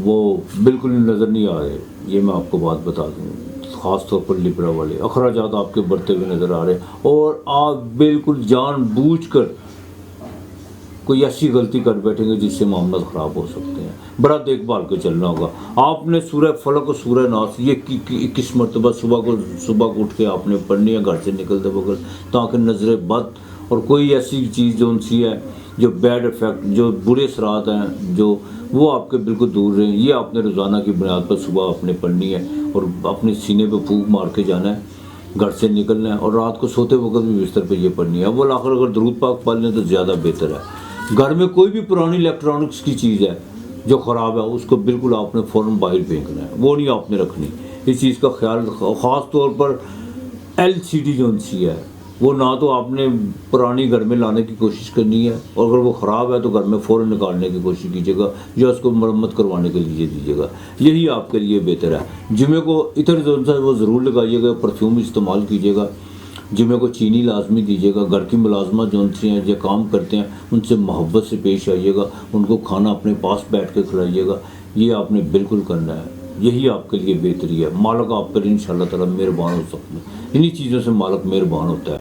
وہ بالکل نظر نہیں آ رہے، یہ میں آپ کو بات بتا دوں، خاص طور پر لیبرا والے اخراجات آپ کے بڑھتے ہوئے نظر آ رہے ہیں، اور آپ بالکل جان بوجھ کر کوئی ایسی غلطی کر بیٹھیں گے جس سے معاملات خراب ہو سکتے ہیں۔ بڑا دیکھ بھال کے چلنا ہوگا۔ آپ نے سورہ فلق اور سورہ ناس یہ 21 مرتبہ صبح کو اٹھ کے آپ نے پڑھنی ہے گھر سے نکلتے وقت، تاکہ نظر بد اور کوئی ایسی چیز جو ان سی ہے جو بیڈ افیکٹ، جو برے اثرات ہیں جو وہ آپ کے بالکل دور رہیں۔ یہ آپ نے روزانہ کی بنیاد پر صبح آپ نے پڑھنی ہے اور اپنے سینے پہ پھونک مار کے جانا ہے، گھر سے نکلنا ہے، اور رات کو سوتے وقت بھی بستر پہ یہ پڑھنی ہے۔ وہ آخر اگر درود پاک پڑھ لیں تو زیادہ بہتر ہے۔ گھر میں کوئی بھی پرانی الیکٹرانکس کی چیز ہے جو خراب ہے اس کو بالکل آپ نے فوراً باہر پھینکنا ہے، وہ نہیں آپ نے رکھنی۔ اس چیز کا خیال رکھو، خاص طور پر LCD جو سی ہے وہ نہ تو آپ نے پرانی گھر میں لانے کی کوشش کرنی ہے، اور اگر وہ خراب ہے تو گھر میں فوراً نکالنے کی کوشش کیجیے گا یا اس کو مرمت کروانے کے لیے دیجیے گا، یہی آپ کے لیے بہتر ہے۔ جمعے کو عطر جو ہے وہ ضرور لگائیے گا، پرفیوم استعمال کیجیے گا، جمعے کو چینی لازمی دیجیے گا۔ گھر کی ملازمت جو ان سے ہیں جو کام کرتے ہیں ان سے محبت سے پیش آئیے گا، ان کو کھانا اپنے پاس بیٹھ کے کھلائیے گا، یہ آپ نے بالکل کرنا ہے، یہی آپ کے لیے بہتری ہے۔ مالک آپ پر انشاءاللہ تعالیٰ مہربان ہو سکتے ہیں، انہی چیزوں سے مالک مہربان ہوتا ہے۔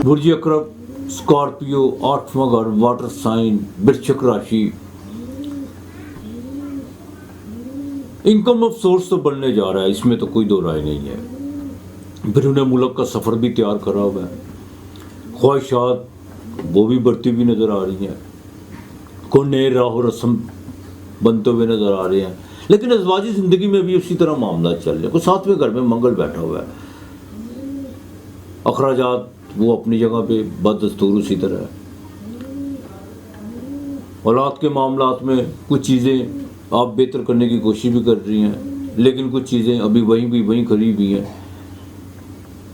برج اقرب، اسکارپیو، 8واں گھر، واٹر سائن، برچک راشی۔ انکم آف سورس تو بڑھنے جا رہا ہے، اس میں تو کوئی دو رائے نہیں ہے۔ بیرون ملک کا سفر بھی تیار کرا ہوا ہے، خواہشات وہ بھی بڑھتی ہوئی نظر آ رہی ہیں، کوئی نئے راہ و رسم بنتے ہوئے نظر آ رہے ہیں، لیکن ازواجی زندگی میں بھی اسی طرح معاملات چل رہے ہیں۔ کوئی 7ویں گھر میں منگل بیٹھا ہوا ہے، اخراجات وہ اپنی جگہ پہ بدستور اسی طرح ہے۔ اولاد کے معاملات میں کچھ چیزیں آپ بہتر کرنے کی کوشش بھی کر رہی ہیں، لیکن کچھ چیزیں ابھی وہیں کھڑی ہوئی ہیں،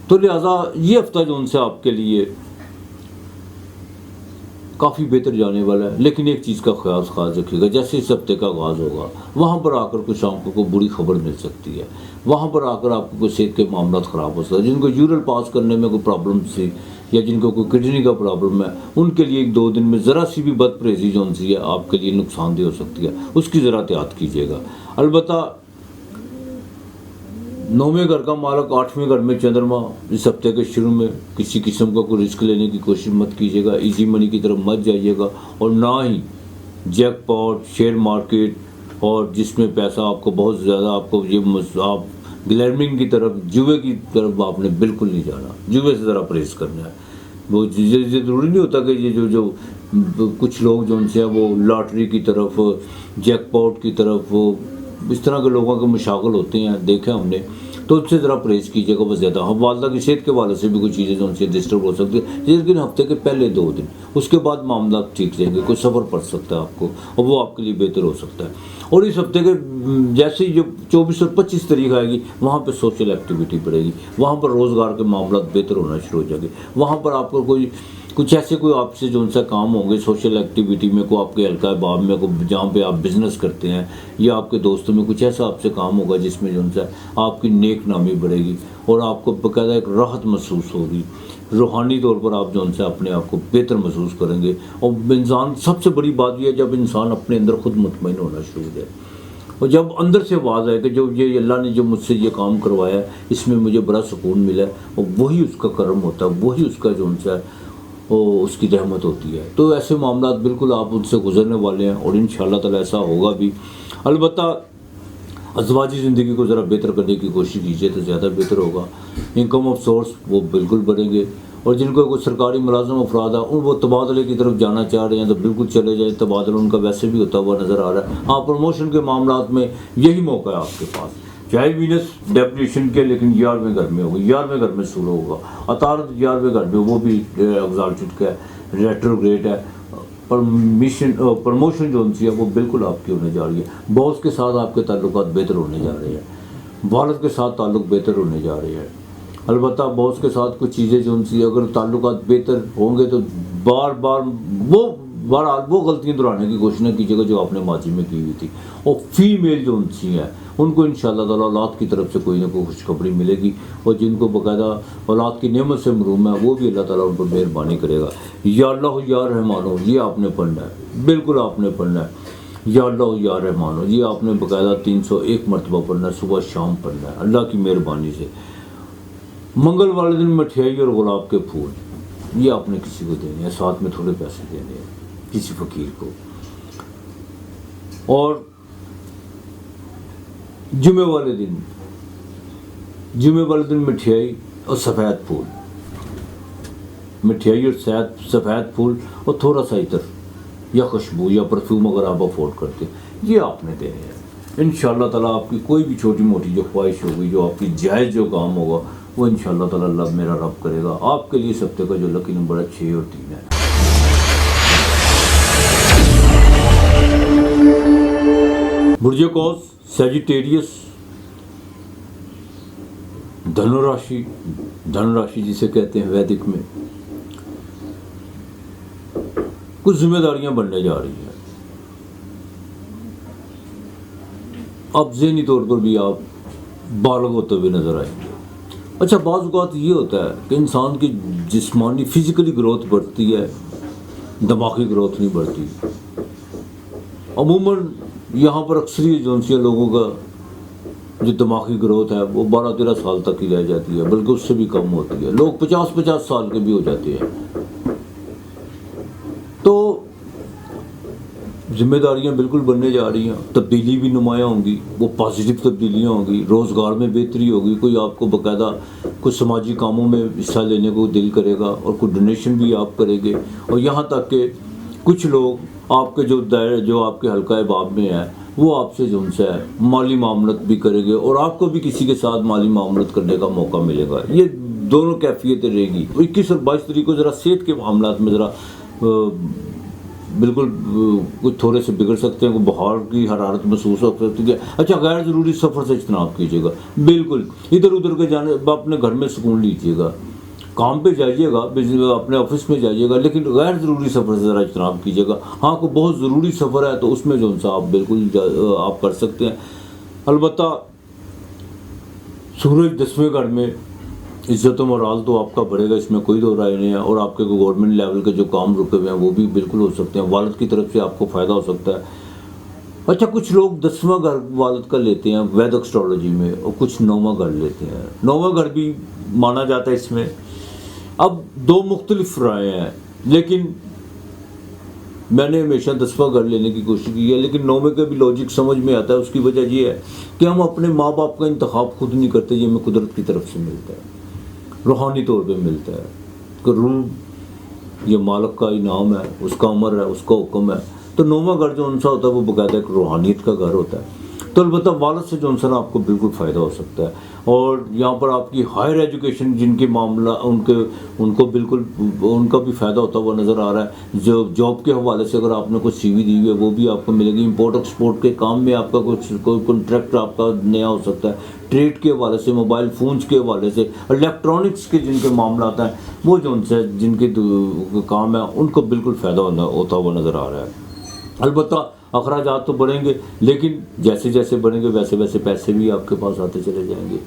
تو لہٰذا یہ ہفتہ جو ان سے آپ کے لیے کافی بہتر جانے والا ہے۔ لیکن ایک چیز کا خاص رکھیے گا، جیسے اس ہفتے کا آغاز ہوگا وہاں پر آ کر کچھ آپ کو بری خبر مل سکتی ہے، وہاں پر آ کر آپ کو کوئی صحت کے معاملات خراب ہو سکتے ہیں۔ جن کو یورل پاس کرنے میں کوئی پرابلم تھی یا جن کو کوئی کڈنی کا پرابلم ہے، ان کے لیے 1-2 دن میں ذرا سی بھی بد پرہیزی جو سی ہے آپ کے لیے نقصان دہ ہو سکتی ہے، اس کی ذرا احتیاط کیجیے گا۔ البتہ 9ویں گھر کا مالک 8ویں گھر میں چندرما، اس ہفتے کے شروع میں کسی قسم کا کوئی رسک لینے کی کوشش مت کیجیے گا، ایزی منی کی طرف مت جائیے گا، اور نہ ہی جیک پاٹ، شیئر مارکیٹ اور جس میں پیسہ آپ کو بہت زیادہ آپ کو یہ آپ گلیمرنگ کی طرف، جوئے کی طرف آپ نے بالکل نہیں جانا، جوئے سے ذرا پرہیز کرنا ہے۔ وہ ضروری نہیں ہوتا کہ یہ جو کچھ لوگ جو ان سے وہ لاٹری کی طرف، جیک پاٹ کی طرف، وہ اس طرح کے لوگوں کے مشاغل ہوتے ہیں، دیکھیں ہم نے، تو اس سے ذرا پرہیز کیجیے گا۔ بس زیادہ ہم والدہ کی صحت کے والے سے بھی کوئی چیزیں جو ان سے ڈسٹرب ہو سکتی ہے، لیکن ہفتے کے پہلے 2 دن، اس کے بعد معاملات ٹھیک رہیں گے، کوئی سفر پڑ سکتا ہے آپ کو، اور وہ آپ کے لیے بہتر ہو سکتا ہے۔ اور اس ہفتے کے جیسے ہی جو 24 اور 25 تاریخ آئے گی وہاں پہ سوشل ایکٹیویٹی بڑھے گی، وہاں پر روزگار کے معاملات بہتر ہونا شروع ہو جائیں گے، وہاں پر آپ کو کچھ ایسے کوئی آپ سے جو ان سے کام ہوں گے سوشل ایکٹیویٹی میں، کوئی آپ کے حلقہ باب میں، کوئی جہاں پہ آپ بزنس کرتے ہیں، یا آپ کے دوستوں میں کچھ ایسا آپ سے کام ہوگا جس میں جو ان سے آپ کی نیک نامی بڑھے گی اور آپ کو باقاعدہ ایک راحت محسوس ہوگی، روحانی طور پر آپ جو ان سے اپنے آپ کو بہتر محسوس کریں گے۔ اور انسان سب سے بڑی بات یہ ہے جب انسان اپنے اندر خود مطمئن ہونا شروع ہو جائے، اور جب اندر سے آواز آئے کہ جو یہ اللہ نے جو مجھ سے یہ کام کروایا ہے اس میں مجھے بڑا سکون ملا ہے، اور وہی اس کا کرم ہوتا ہے، وہی اس کا جو ان سے ہے، اس کی رحمت ہوتی ہے. تو ایسے معاملات بالکل آپ ان سے گزرنے والے ہیں اور انشاءاللہ تعالی ایسا ہوگا بھی. البتہ ازواجی زندگی کو ذرا بہتر کرنے کی کوشش کیجیے تو زیادہ بہتر ہوگا. انکم آف سورس وہ بالکل بڑھیں گے. اور جن کو کوئی سرکاری ملازم افراد ہیں وہ تبادلے کی طرف جانا چاہ رہے ہیں تو بالکل چلے جائیں. تبادلہ ان کا ویسے بھی ہوتا ہوا نظر آ رہا ہے. ہاں پروموشن کے معاملات میں یہی موقع ہے آپ کے پاس. چاہے وینس ڈیپولیشن کے لیکن 11ویں گھر میں ہوگا, 11ویں گھر میں شروع ہوگا. عطارد 11ویں گھر میں وہ بھی ایگزالٹڈ کا ہے, ریٹروگریڈ ہے. پروموشن جو ہے وہ بالکل آپ کی ہونے جا رہی ہے. باس کے ساتھ آپ کے تعلقات بہتر ہونے جا رہے ہیں. والد کے ساتھ تعلق بہتر ہونے جا رہے ہیں. البتہ باس کے ساتھ کچھ چیزیں جو اگر تعلقات بہتر ہوں گے تو بہرحال وہ غلطیاں دہرانے کی کوشش نہ کیجیے گا جو آپ نے ماضی میں کی ہوئی تھی. اور فیمیل جو ہیں ان کو انشاءاللہ تعالیٰ اولاد کی طرف سے کوئی نہ کوئی خوشخبری ملے گی. اور جن کو باقاعدہ اولاد کی نعمت سے محروم ہے وہ بھی اللہ تعالیٰ ان پر مہربانی کرے گا. یا اللہ یا رحمان ہو یہ آپ نے پڑھنا ہے, بالکل آپ نے پڑھنا ہے. یا اللہ یا رحمان ہو یہ آپ نے باقاعدہ 301 مرتبہ پڑھنا ہے, صبح شام پڑھنا ہے اللہ کی مہربانی سے. منگل والے دن مٹھائی اور گلاب کے پھول یہ آپ نے کسی کو دینے ہیں, ساتھ میں تھوڑے پیسے دینے ہیں کسی فقیر کو. اور جمعے والے دن مٹھائی اور سفید پھول, مٹھائی اور سفید پھول اور تھوڑا سا عطر یا خوشبو یا پرفیوم اگر آپ افورڈ کرتے یہ آپ نے دینے ہیں. انشاءاللہ تعالیٰ آپ کی کوئی بھی چھوٹی موٹی جو خواہش ہوگی, جو آپ کی جائز جو کام ہوگا وہ انشاءاللہ تعالیٰ اللہ میرا رب کرے گا. آپ کے لیے ہفتے کا جو لکی نمبر ہے 6 اور 3 ہے. برج قوس سیجیٹیریس دھنو راشی جسے کہتے ہیں ویدک میں, کچھ ذمہ داریاں بننے جا رہی ہیں. اب ذہنی طور پر بھی آپ بالغ ہوتے ہوئے نظر آئیں گے. اچھا بعض اوقات یہ ہوتا ہے کہ انسان کی جسمانی فزیکلی گروتھ بڑھتی ہے, دماغی گروتھ نہیں بڑھتی. عموماً یہاں پر اکثریت لوگوں کا جو دماغی گروتھ ہے وہ 12-13 سال تک ہی رہ جاتی ہے, بلکہ اس سے بھی کم ہوتی ہے. لوگ 50 سال کے بھی ہو جاتے ہیں. تو ذمہ داریاں بالکل بننے جا رہی ہیں. تبدیلی بھی نمایاں ہوں گی, وہ پازیٹیو تبدیلیاں ہوں گی. روزگار میں بہتری ہوگی, کوئی آپ کو باقاعدہ کچھ سماجی کاموں میں حصہ لینے کو دل کرے گا اور کچھ ڈونیشن بھی آپ کریں گے. اور یہاں تک کہ کچھ لوگ آپ کے جو آپ کے حلقہ باب میں ہیں وہ آپ سے مالی معاملت بھی کریں گے اور آپ کو بھی کسی کے ساتھ مالی معاملت کرنے کا موقع ملے گا. یہ دونوں کیفیتیں رہے گی. 21 اور 22 تاریخ کو ذرا صحت کے معاملات میں ذرا بالکل کچھ تھوڑے سے بگڑ سکتے ہیں, بخار کی حرارت محسوس ہو سکتی ہے. اچھا غیر ضروری سفر سے اجتناب کیجیے گا. بالکل ادھر ادھر کے جانے اپنے گھر میں سکون لیجیے گا, کام پہ جائیے گا, اپنے آفس میں جائیے گا, لیکن غیر ضروری سفر سے ذرا اجتناب کیجیے گا. ہاں کوئی بہت ضروری سفر ہے تو اس میں آپ بالکل آپ کر سکتے ہیں. البتہ سورج 10ویں گھر میں عزت و مورال تو آپ کا بڑھے گا, اس میں کوئی دو رائے نہیں ہے. اور آپ کے گورنمنٹ لیول کے جو کام رکے ہوئے ہیں وہ بھی بالکل ہو سکتے ہیں. والد کی طرف سے آپ کو فائدہ ہو سکتا ہے. اچھا کچھ لوگ 10واں گھر والد کا لیتے ہیں وید ایسٹرالوجی میں, اور کچھ 9واں گھر لیتے ہیں. 9واں گھر بھی مانا جاتا ہے اس میں. اب 2 مختلف رائے ہیں, لیکن میں نے ہمیشہ 10واں گھر لینے کی کوشش کی ہے. لیکن 9ویں کا بھی لاجک سمجھ میں آتا ہے. اس کی وجہ یہ ہے کہ ہم اپنے ماں باپ کا انتخاب خود نہیں کرتے, یہ ہمیں قدرت کی طرف سے ملتا ہے, روحانی طور پہ ملتا ہے. کہ روح یہ مالک کا انعام ہے, اس کا امر ہے, اس کا حکم ہے. تو 9واں گھر جو انسا ہوتا ہے وہ باقاعدہ ایک روحانیت کا گھر ہوتا ہے. تو البتہ والد سے جو انسان آپ کو بالکل فائدہ ہو سکتا ہے. اور یہاں پر آپ کی ہائر ایجوکیشن جن کے معاملہ ان کو بالکل ان کا بھی فائدہ ہوتا ہوا نظر آ رہا ہے. جو جاب کے حوالے سے اگر آپ نے کچھ CV دی ہوئی ہے وہ بھی آپ کو ملے گی. امپورٹ ایکسپورٹ کے کام میں آپ کا کوئی کنٹریکٹ آپ کا نیا ہو سکتا ہے. ٹریڈ کے حوالے سے, موبائل فونز کے حوالے سے, الیکٹرانکس کے جن کے معاملات ہیں وہ جو ان سے جن کے کام ہیں ان کو بالکل فائدہ ہوتا ہوا نظر آ رہا ہے. البتہ اخراجات تو بڑھیں گے, لیکن جیسے جیسے بڑھیں گے ویسے ویسے پیسے بھی آپ کے پاس آتے چلے جائیں گے.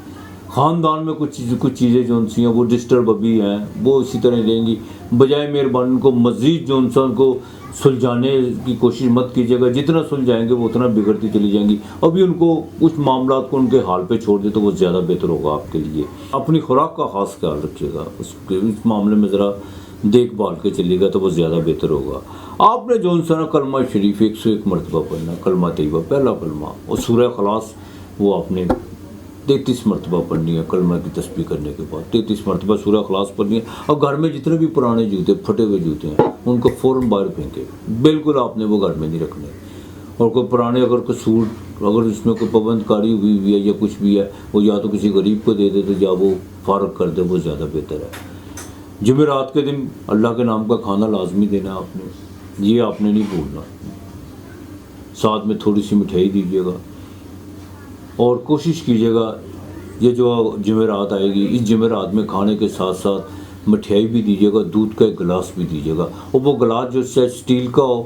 خاندان میں کچھ چیزیں جو ان سی ہیں وہ ڈسٹرب ابھی ہیں, وہ اسی طرح رہیں گی. بجائے مہربانی ان کو مزید جو انسان کو سلجھانے کی کوشش مت کیجیے گا. جتنا سلجھائیں گے وہ اتنا بگڑتی چلی جائیں گی. ابھی ان کو کچھ معاملات کو ان کے حال پہ چھوڑ دے تو وہ زیادہ بہتر ہوگا آپ کے لیے. اپنی خوراک کا خاص خیال رکھیے گا, اس معاملے میں ذرا دیکھ بھال کے چلے گا تو وہ زیادہ بہتر ہوگا. آپ نے جو سا نا کلمہ شریف 101 مرتبہ پڑھنا، کلمہ طیبہ پہلا کلمہ، اور سورہ اخلاص وہ آپ نے 33 مرتبہ پڑھنی ہے. کلمہ کی تسبیح کرنے کے بعد 33 مرتبہ سورہ اخلاص پڑھنی ہے. اور گھر میں جتنے بھی پرانے جوتے پھٹے ہوئے جوتے ہیں ان کو فوراً باہر پھینکے، بالکل آپ نے وہ گھر میں نہیں رکھنے. اور کوئی پرانے اگر کوئی سوٹ اگر اس میں کوئی پابند کاری ہوئی ہے یا کچھ بھی ہے وہ یا تو کسی غریب کو دے دے تو یا وہ فارغ کر دے، وہ زیادہ بہتر ہے. جمعرات کے دن اللہ کے نام کا کھانا لازمی دینا آپ نے، یہ آپ نے نہیں بھولنا. ساتھ میں تھوڑی سی مٹھائی دیجیے گا اور کوشش کیجیے گا یہ جو جمعرات آئے گی اس جمعرات میں کھانے کے ساتھ ساتھ مٹھائی بھی دیجیے گا، دودھ کا ایک گلاس بھی دیجیے گا. اور وہ گلاس جو چاہے اسٹیل کا ہو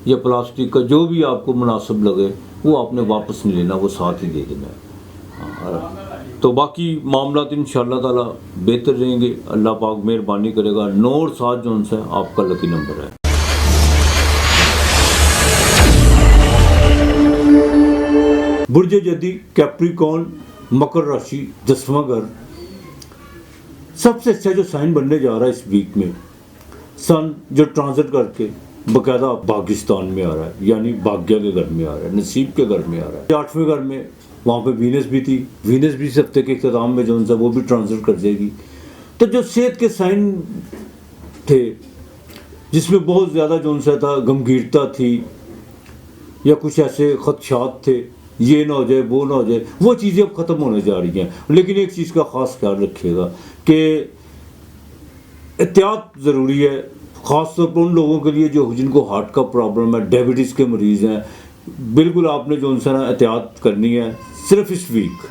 یا پلاسٹک کا، جو بھی آپ کو مناسب لگے وہ آپ نے واپس نہیں لینا، وہ ساتھ ہی دے دینا ہے. تو باقی معاملات انشاءاللہ تعالیٰ بہتر رہیں گے. اللہ پاک مہربانی کرے گا. 9 اور 7 جو ہے آپ کا لکی نمبر ہے. برج جدی کیپریکون مکر راشی 10واں گھر، سب سے اچھا جو سائن بننے جا رہا ہے اس ویک میں، سن جو ٹرانزٹ کر کے باقاعدہ پاکستان میں آ رہا ہے، یعنی بھاگیہ کے گھر میں آ رہا ہے، نصیب کے گھر میں آ رہا ہے. 8ویں گھر میں وہاں پہ وینس بھی تھی، وینس بھی اس ہفتے کے اختتام میں جو ہے وہ بھی ٹرانزٹ کر جائے گی. تو جو صحت کے سائن تھے جس میں بہت زیادہ جو سا تھا گمگیرتا تھی یا کچھ ایسے خدشات تھے یہ نہ ہو جائے وہ نہ ہو جائے، وہ چیزیں اب ختم ہونے جا رہی ہیں. لیکن ایک چیز کا خاص خیال رکھیے گا کہ احتیاط ضروری ہے، خاص طور پر ان لوگوں کے لیے جو جن کو ہارٹ کا پرابلم ہے، ڈائبٹیز کے مریض ہیں. بالکل آپ نے جو ان سے احتیاط کرنی ہے صرف اس ویک.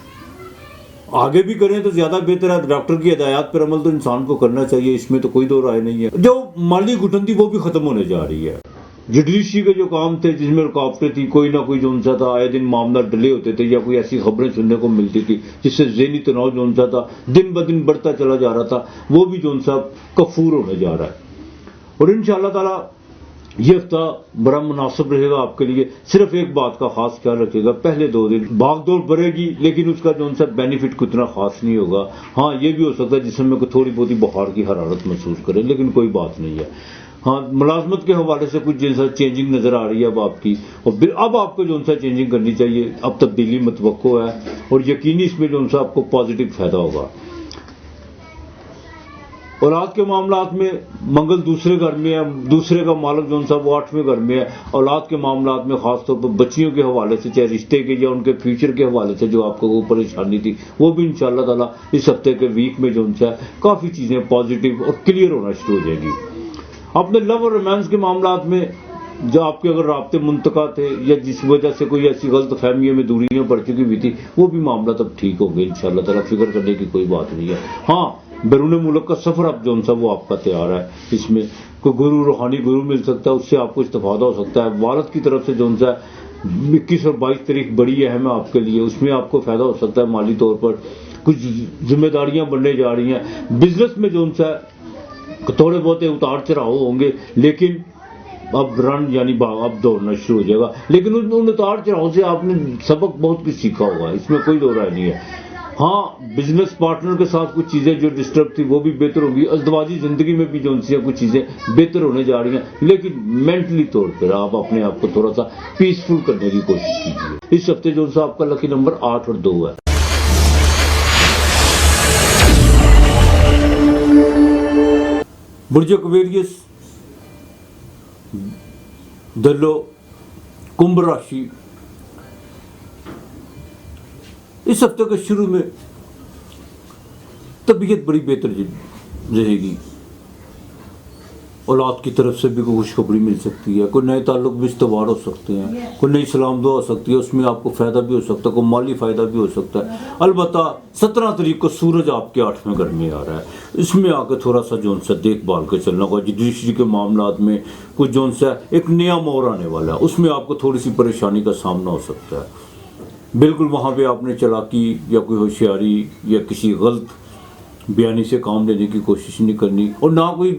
آگے بھی کریں تو زیادہ بہتر ہے. ڈاکٹر کی ہدایات پر عمل تو انسان کو کرنا چاہیے، اس میں تو کوئی دو رائے نہیں ہے. جو مالی گھٹن تھی وہ بھی ختم ہونے جا رہی ہے. جوڈیشری کے جو کام تھے جس میں رکاوٹیں تھیں، کوئی نہ کوئی جو ان سا تھا آئے دن معاملہ ڈلے ہوتے تھے یا کوئی ایسی خبریں سننے کو ملتی تھی جس سے ذہنی تناؤ جو ان سا تھا دن بدن بڑھتا چلا جا رہا تھا، وہ بھی جو ان سا کفور ہونے جا رہا ہے. اور انشاءاللہ تعالیٰ یہ ہفتہ بڑا مناسب رہے گا آپ کے لیے. صرف ایک بات کا خاص خیال رکھیے گا، پہلے 2 دن بھاگ دوڑ بڑھے گی لیکن اس کا جو ان سا بینیفٹ کو اتنا خاص نہیں ہوگا. ہاں یہ بھی ہو سکتا ہے جسم میں کوئی تھوڑی بہت ہی بخار کی حرارت محسوس کرے، لیکن کوئی بات نہیں ہے. ہاں ملازمت کے حوالے سے کچھ جیسا چینجنگ نظر آ رہی ہے اب آپ کی، اور اب آپ کو جو ان سا چینجنگ کرنی چاہیے. اب تبدیلی متوقع ہے اور یقینی اس میں جو ان سا آپ کو پازیٹیو فائدہ ہوگا. اولاد کے معاملات میں منگل دوسرے گھر میں ہے، دوسرے کا مالک جو ان سا وہ 8ویں گھر میں ہے. اولاد کے معاملات میں خاص طور پر بچیوں کے حوالے سے، چاہے رشتے کے یا ان کے فیوچر کے حوالے سے جو آپ کو وہ پریشانی تھی، وہ بھی انشاءاللہ تعالیٰ اس ہفتے کے ویک میں جو ان سا کافی چیزیں پازیٹیو اور کلیئر ہونا شروع ہو جائے گی. اپنے لو اور رومانس کے معاملات میں جو آپ کے اگر رابطے منتقع تھے یا جس وجہ سے کوئی ایسی غلط فہمیوں میں دوریاں پڑ چکی ہوئی تھی، وہ بھی معاملات اب ٹھیک ہو گئے انشاءاللہ تعالیٰ. فکر کرنے کی کوئی بات نہیں ہے. ہاں بیرون ملک کا سفر اب جو سا وہ آپ کا تیار ہے. اس میں کوئی گرو، روحانی گرو مل سکتا ہے، اس سے آپ کو استفادہ ہو سکتا ہے. والد کی طرف سے جو سا 21 اور 22 تاریخ بڑی اہم ہے آپ کے لیے، اس میں آپ کو فائدہ ہو سکتا ہے مالی طور پر. کچھ ذمہ داریاں بڑھنے جا رہی ہیں. بزنس میں جو سا تھوڑے بہت اتار چڑھاؤ ہوں گے لیکن اب رن یعنی اب دوڑنا شروع ہو جائے گا. لیکن ان اتار چڑھاؤ سے آپ نے سبق بہت کچھ سیکھا ہوگا، اس میں کوئی دو رائے نہیں ہے. ہاں بزنس پارٹنر کے ساتھ کچھ چیزیں جو ڈسٹرب تھی وہ بھی بہتر ہوگی. ازدواجی زندگی میں بھی جو ان سے کچھ چیزیں بہتر ہونے جا رہی ہیں، لیکن مینٹلی طور پر آپ اپنے آپ کو تھوڑا سا پیسفل کرنے کی کوشش کیجیے. اس ہفتے جو سا آپ کا لکی نمبر 8 اور 2 ہے. برج اکویریس دلو کنبھ راشی، اس ہفتے کے شروع میں طبیعت بڑی بہتر رہے گی. اولاد کی طرف سے بھی کوئی خوشخبری مل سکتی ہے، کوئی نئے تعلق بھی استوار ہو سکتے ہیں، کوئی نئی سلام دعا ہو سکتی ہے، اس میں آپ کو فائدہ بھی ہو سکتا ہے، کوئی مالی فائدہ بھی ہو سکتا ہے. البتہ 17 تاریخ کو سورج آپ کے 8ویں گھر میں آ رہا ہے. اس میں آ کے تھوڑا سا جو سا دیکھ بھال کے چلنا ہوگا. جوڈیشری کے معاملات میں کچھ جو سا ایک نیا موڑ آنے والا ہے، اس میں آپ کو تھوڑی سی پریشانی کا سامنا ہو سکتا ہے. بالکل وہاں پہ آپ نے چالاکی یا کوئی ہوشیاری یا کسی غلط بیانی سے کام لینے کی کوشش نہیں کرنی، اور نہ کوئی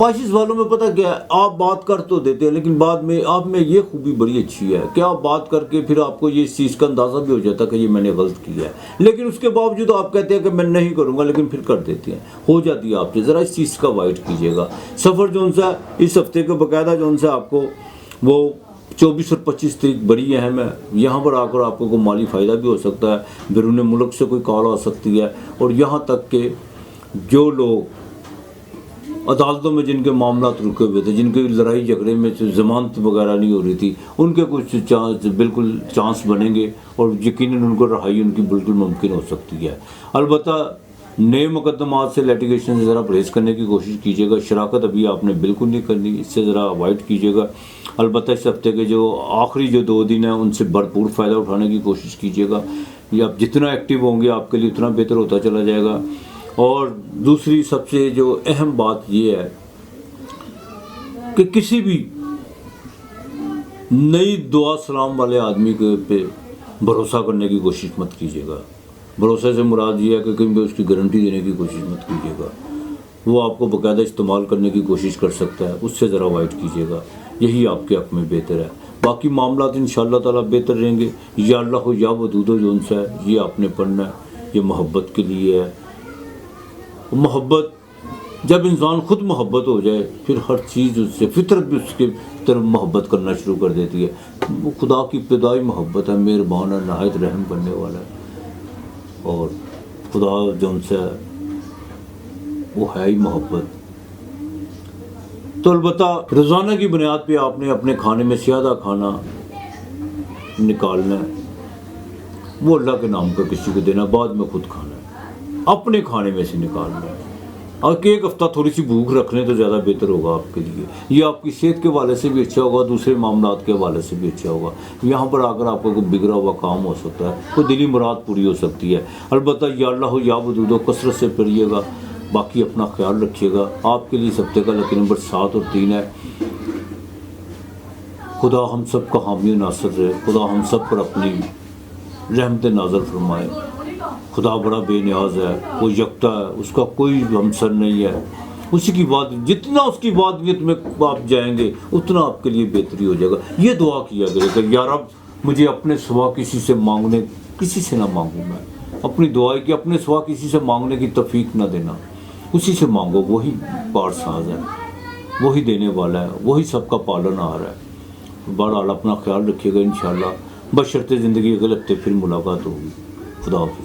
پاشیز والوں میں پتہ کیا ہے، آپ بات کر تو دیتے ہیں لیکن بعد میں آپ میں یہ خوبی بڑی اچھی ہے کہ آپ بات کر کے پھر آپ کو یہ اس چیز کا اندازہ بھی ہو جاتا ہے کہ یہ میں نے غلط کیا ہے، لیکن اس کے باوجود آپ کہتے ہیں کہ میں نہیں کروں گا، لیکن پھر کر دیتے ہیں، ہو جاتی ہے آپ سے۔ ذرا اس چیز کا اوائڈ کیجیے گا۔ سفر جو سا اس ہفتے کے باقاعدہ جو سا آپ کو وہ 24 اور 25 تاریخ بڑی اہم ہے۔ یہاں پر آ کر آپ کو کوئی مالی فائدہ بھی ہو سکتا ہے، بیرون ملک سے کوئی کال آ سکتی ہے، اور یہاہ تک کہ جو لوگ عدالتوں میں جن کے معاملات رکے ہوئے تھے، جن کے لڑائی جھگڑے میں ضمانت وغیرہ نہیں ہو رہی تھی، ان کے کچھ بالکل چانس بنیں گے، اور یقیناً ان کو رہائی ان کی بالکل ممکن ہو سکتی ہے۔ البتہ نئے مقدمات سے لیٹیگیشن سے ذرا پرہیز کرنے کی کوشش کیجیے گا۔ شراکت ابھی آپ نے بالکل نہیں کرنی، اس سے ذرا اوائڈ کیجیے گا۔ البتہ اس ہفتے کے جو آخری جو 2 دن ہیں ان سے بھرپور فائدہ اٹھانے کی کوشش کیجیے گا۔ یہ آپ جتنا ایکٹیو ہوں گے آپ کے لیے اتنا بہتر ہوتا چلا جائے گا۔ اور دوسری سب سے جو اہم بات یہ ہے کہ کسی بھی نئی دعا سلام والے آدمی کے پہ بھروسہ کرنے کی کوشش مت کیجیے گا۔ بھروسے سے مراد یہ ہے کہ کہیں بھی اس کی گارنٹی دینے کی کوشش مت کیجیے گا۔ وہ آپ کو باقاعدہ استعمال کرنے کی کوشش کر سکتا ہے، اس سے ذرا اوائڈ کیجیے گا، یہی آپ کے حق میں بہتر ہے۔ باقی معاملات انشاءاللہ تعالیٰ بہتر رہیں گے۔ یا اللہ ہو یا ودود ہو جو ہے یہ آپ نے پڑھنا ہے، یہ محبت کے لیے ہے۔ محبت جب انسان خود محبت ہو جائے پھر ہر چیز اس سے، فطرت بھی اس کے طرف محبت کرنا شروع کر دیتی ہے۔ وہ خدا کی ابتدائی محبت ہے، مہربان ہے، نہایت رحم کرنے والا ہے، اور خدا جو سے وہ ہے ہی محبت۔ تو البتہ روزانہ کی بنیاد پہ آپ نے اپنے کھانے میں سیادہ کھانا نکالنا ہے، وہ اللہ کے نام کا کسی کو دینا، بعد میں خود کھانا ہے، اپنے کھانے میں سے نکالنا ہے۔ اور کہ ایک ہفتہ تھوڑی سی بھوک رکھ لیں تو زیادہ بہتر ہوگا آپ کے لیے۔ یہ آپ کی صحت کے حوالے سے بھی اچھا ہوگا، دوسرے معاملات کے حوالے سے بھی اچھا ہوگا۔ یہاں پر آ کر آپ کو کوئی بگڑا ہوا کام ہو سکتا ہے، کوئی دلی مراد پوری ہو سکتی ہے۔ البتہ یا اللہ ہو یا ودود ہو کثرت سے پڑھیے گا۔ باقی اپنا خیال رکھیے گا۔ آپ کے لیے اس ہفتے کا لکی نمبر 7 اور 3 ہے۔ خدا ہم سب کا حامی و ناصر رہے، خدا ہم سب پر اپنی رحمت نازل فرمائے۔ خدا بڑا بے نیاز ہے، وہ یکتا ہے، اس کا کوئی ہمسر نہیں ہے۔ اسی کی بات، جتنا اس کی وادیت میں آپ جائیں گے اتنا آپ کے لیے بہتری ہو جائے گا۔ یہ دعا کیا کرے کہ یا رب مجھے اپنے سوا کسی سے مانگنے، کسی سے نہ مانگوں، میں اپنی دعا ہے کہ اپنے سوا کسی سے مانگنے کی توفیق نہ دینا، اسی سے مانگو، وہی پار ساز ہے، وہی دینے والا ہے، وہی سب کا پالن ہار ہے۔ بہرحال اپنا خیال رکھیے گا، انشاءاللہ بشرط زندگی اگلے ہفتے پھر ملاقات ہوگی۔ خدا حافظ۔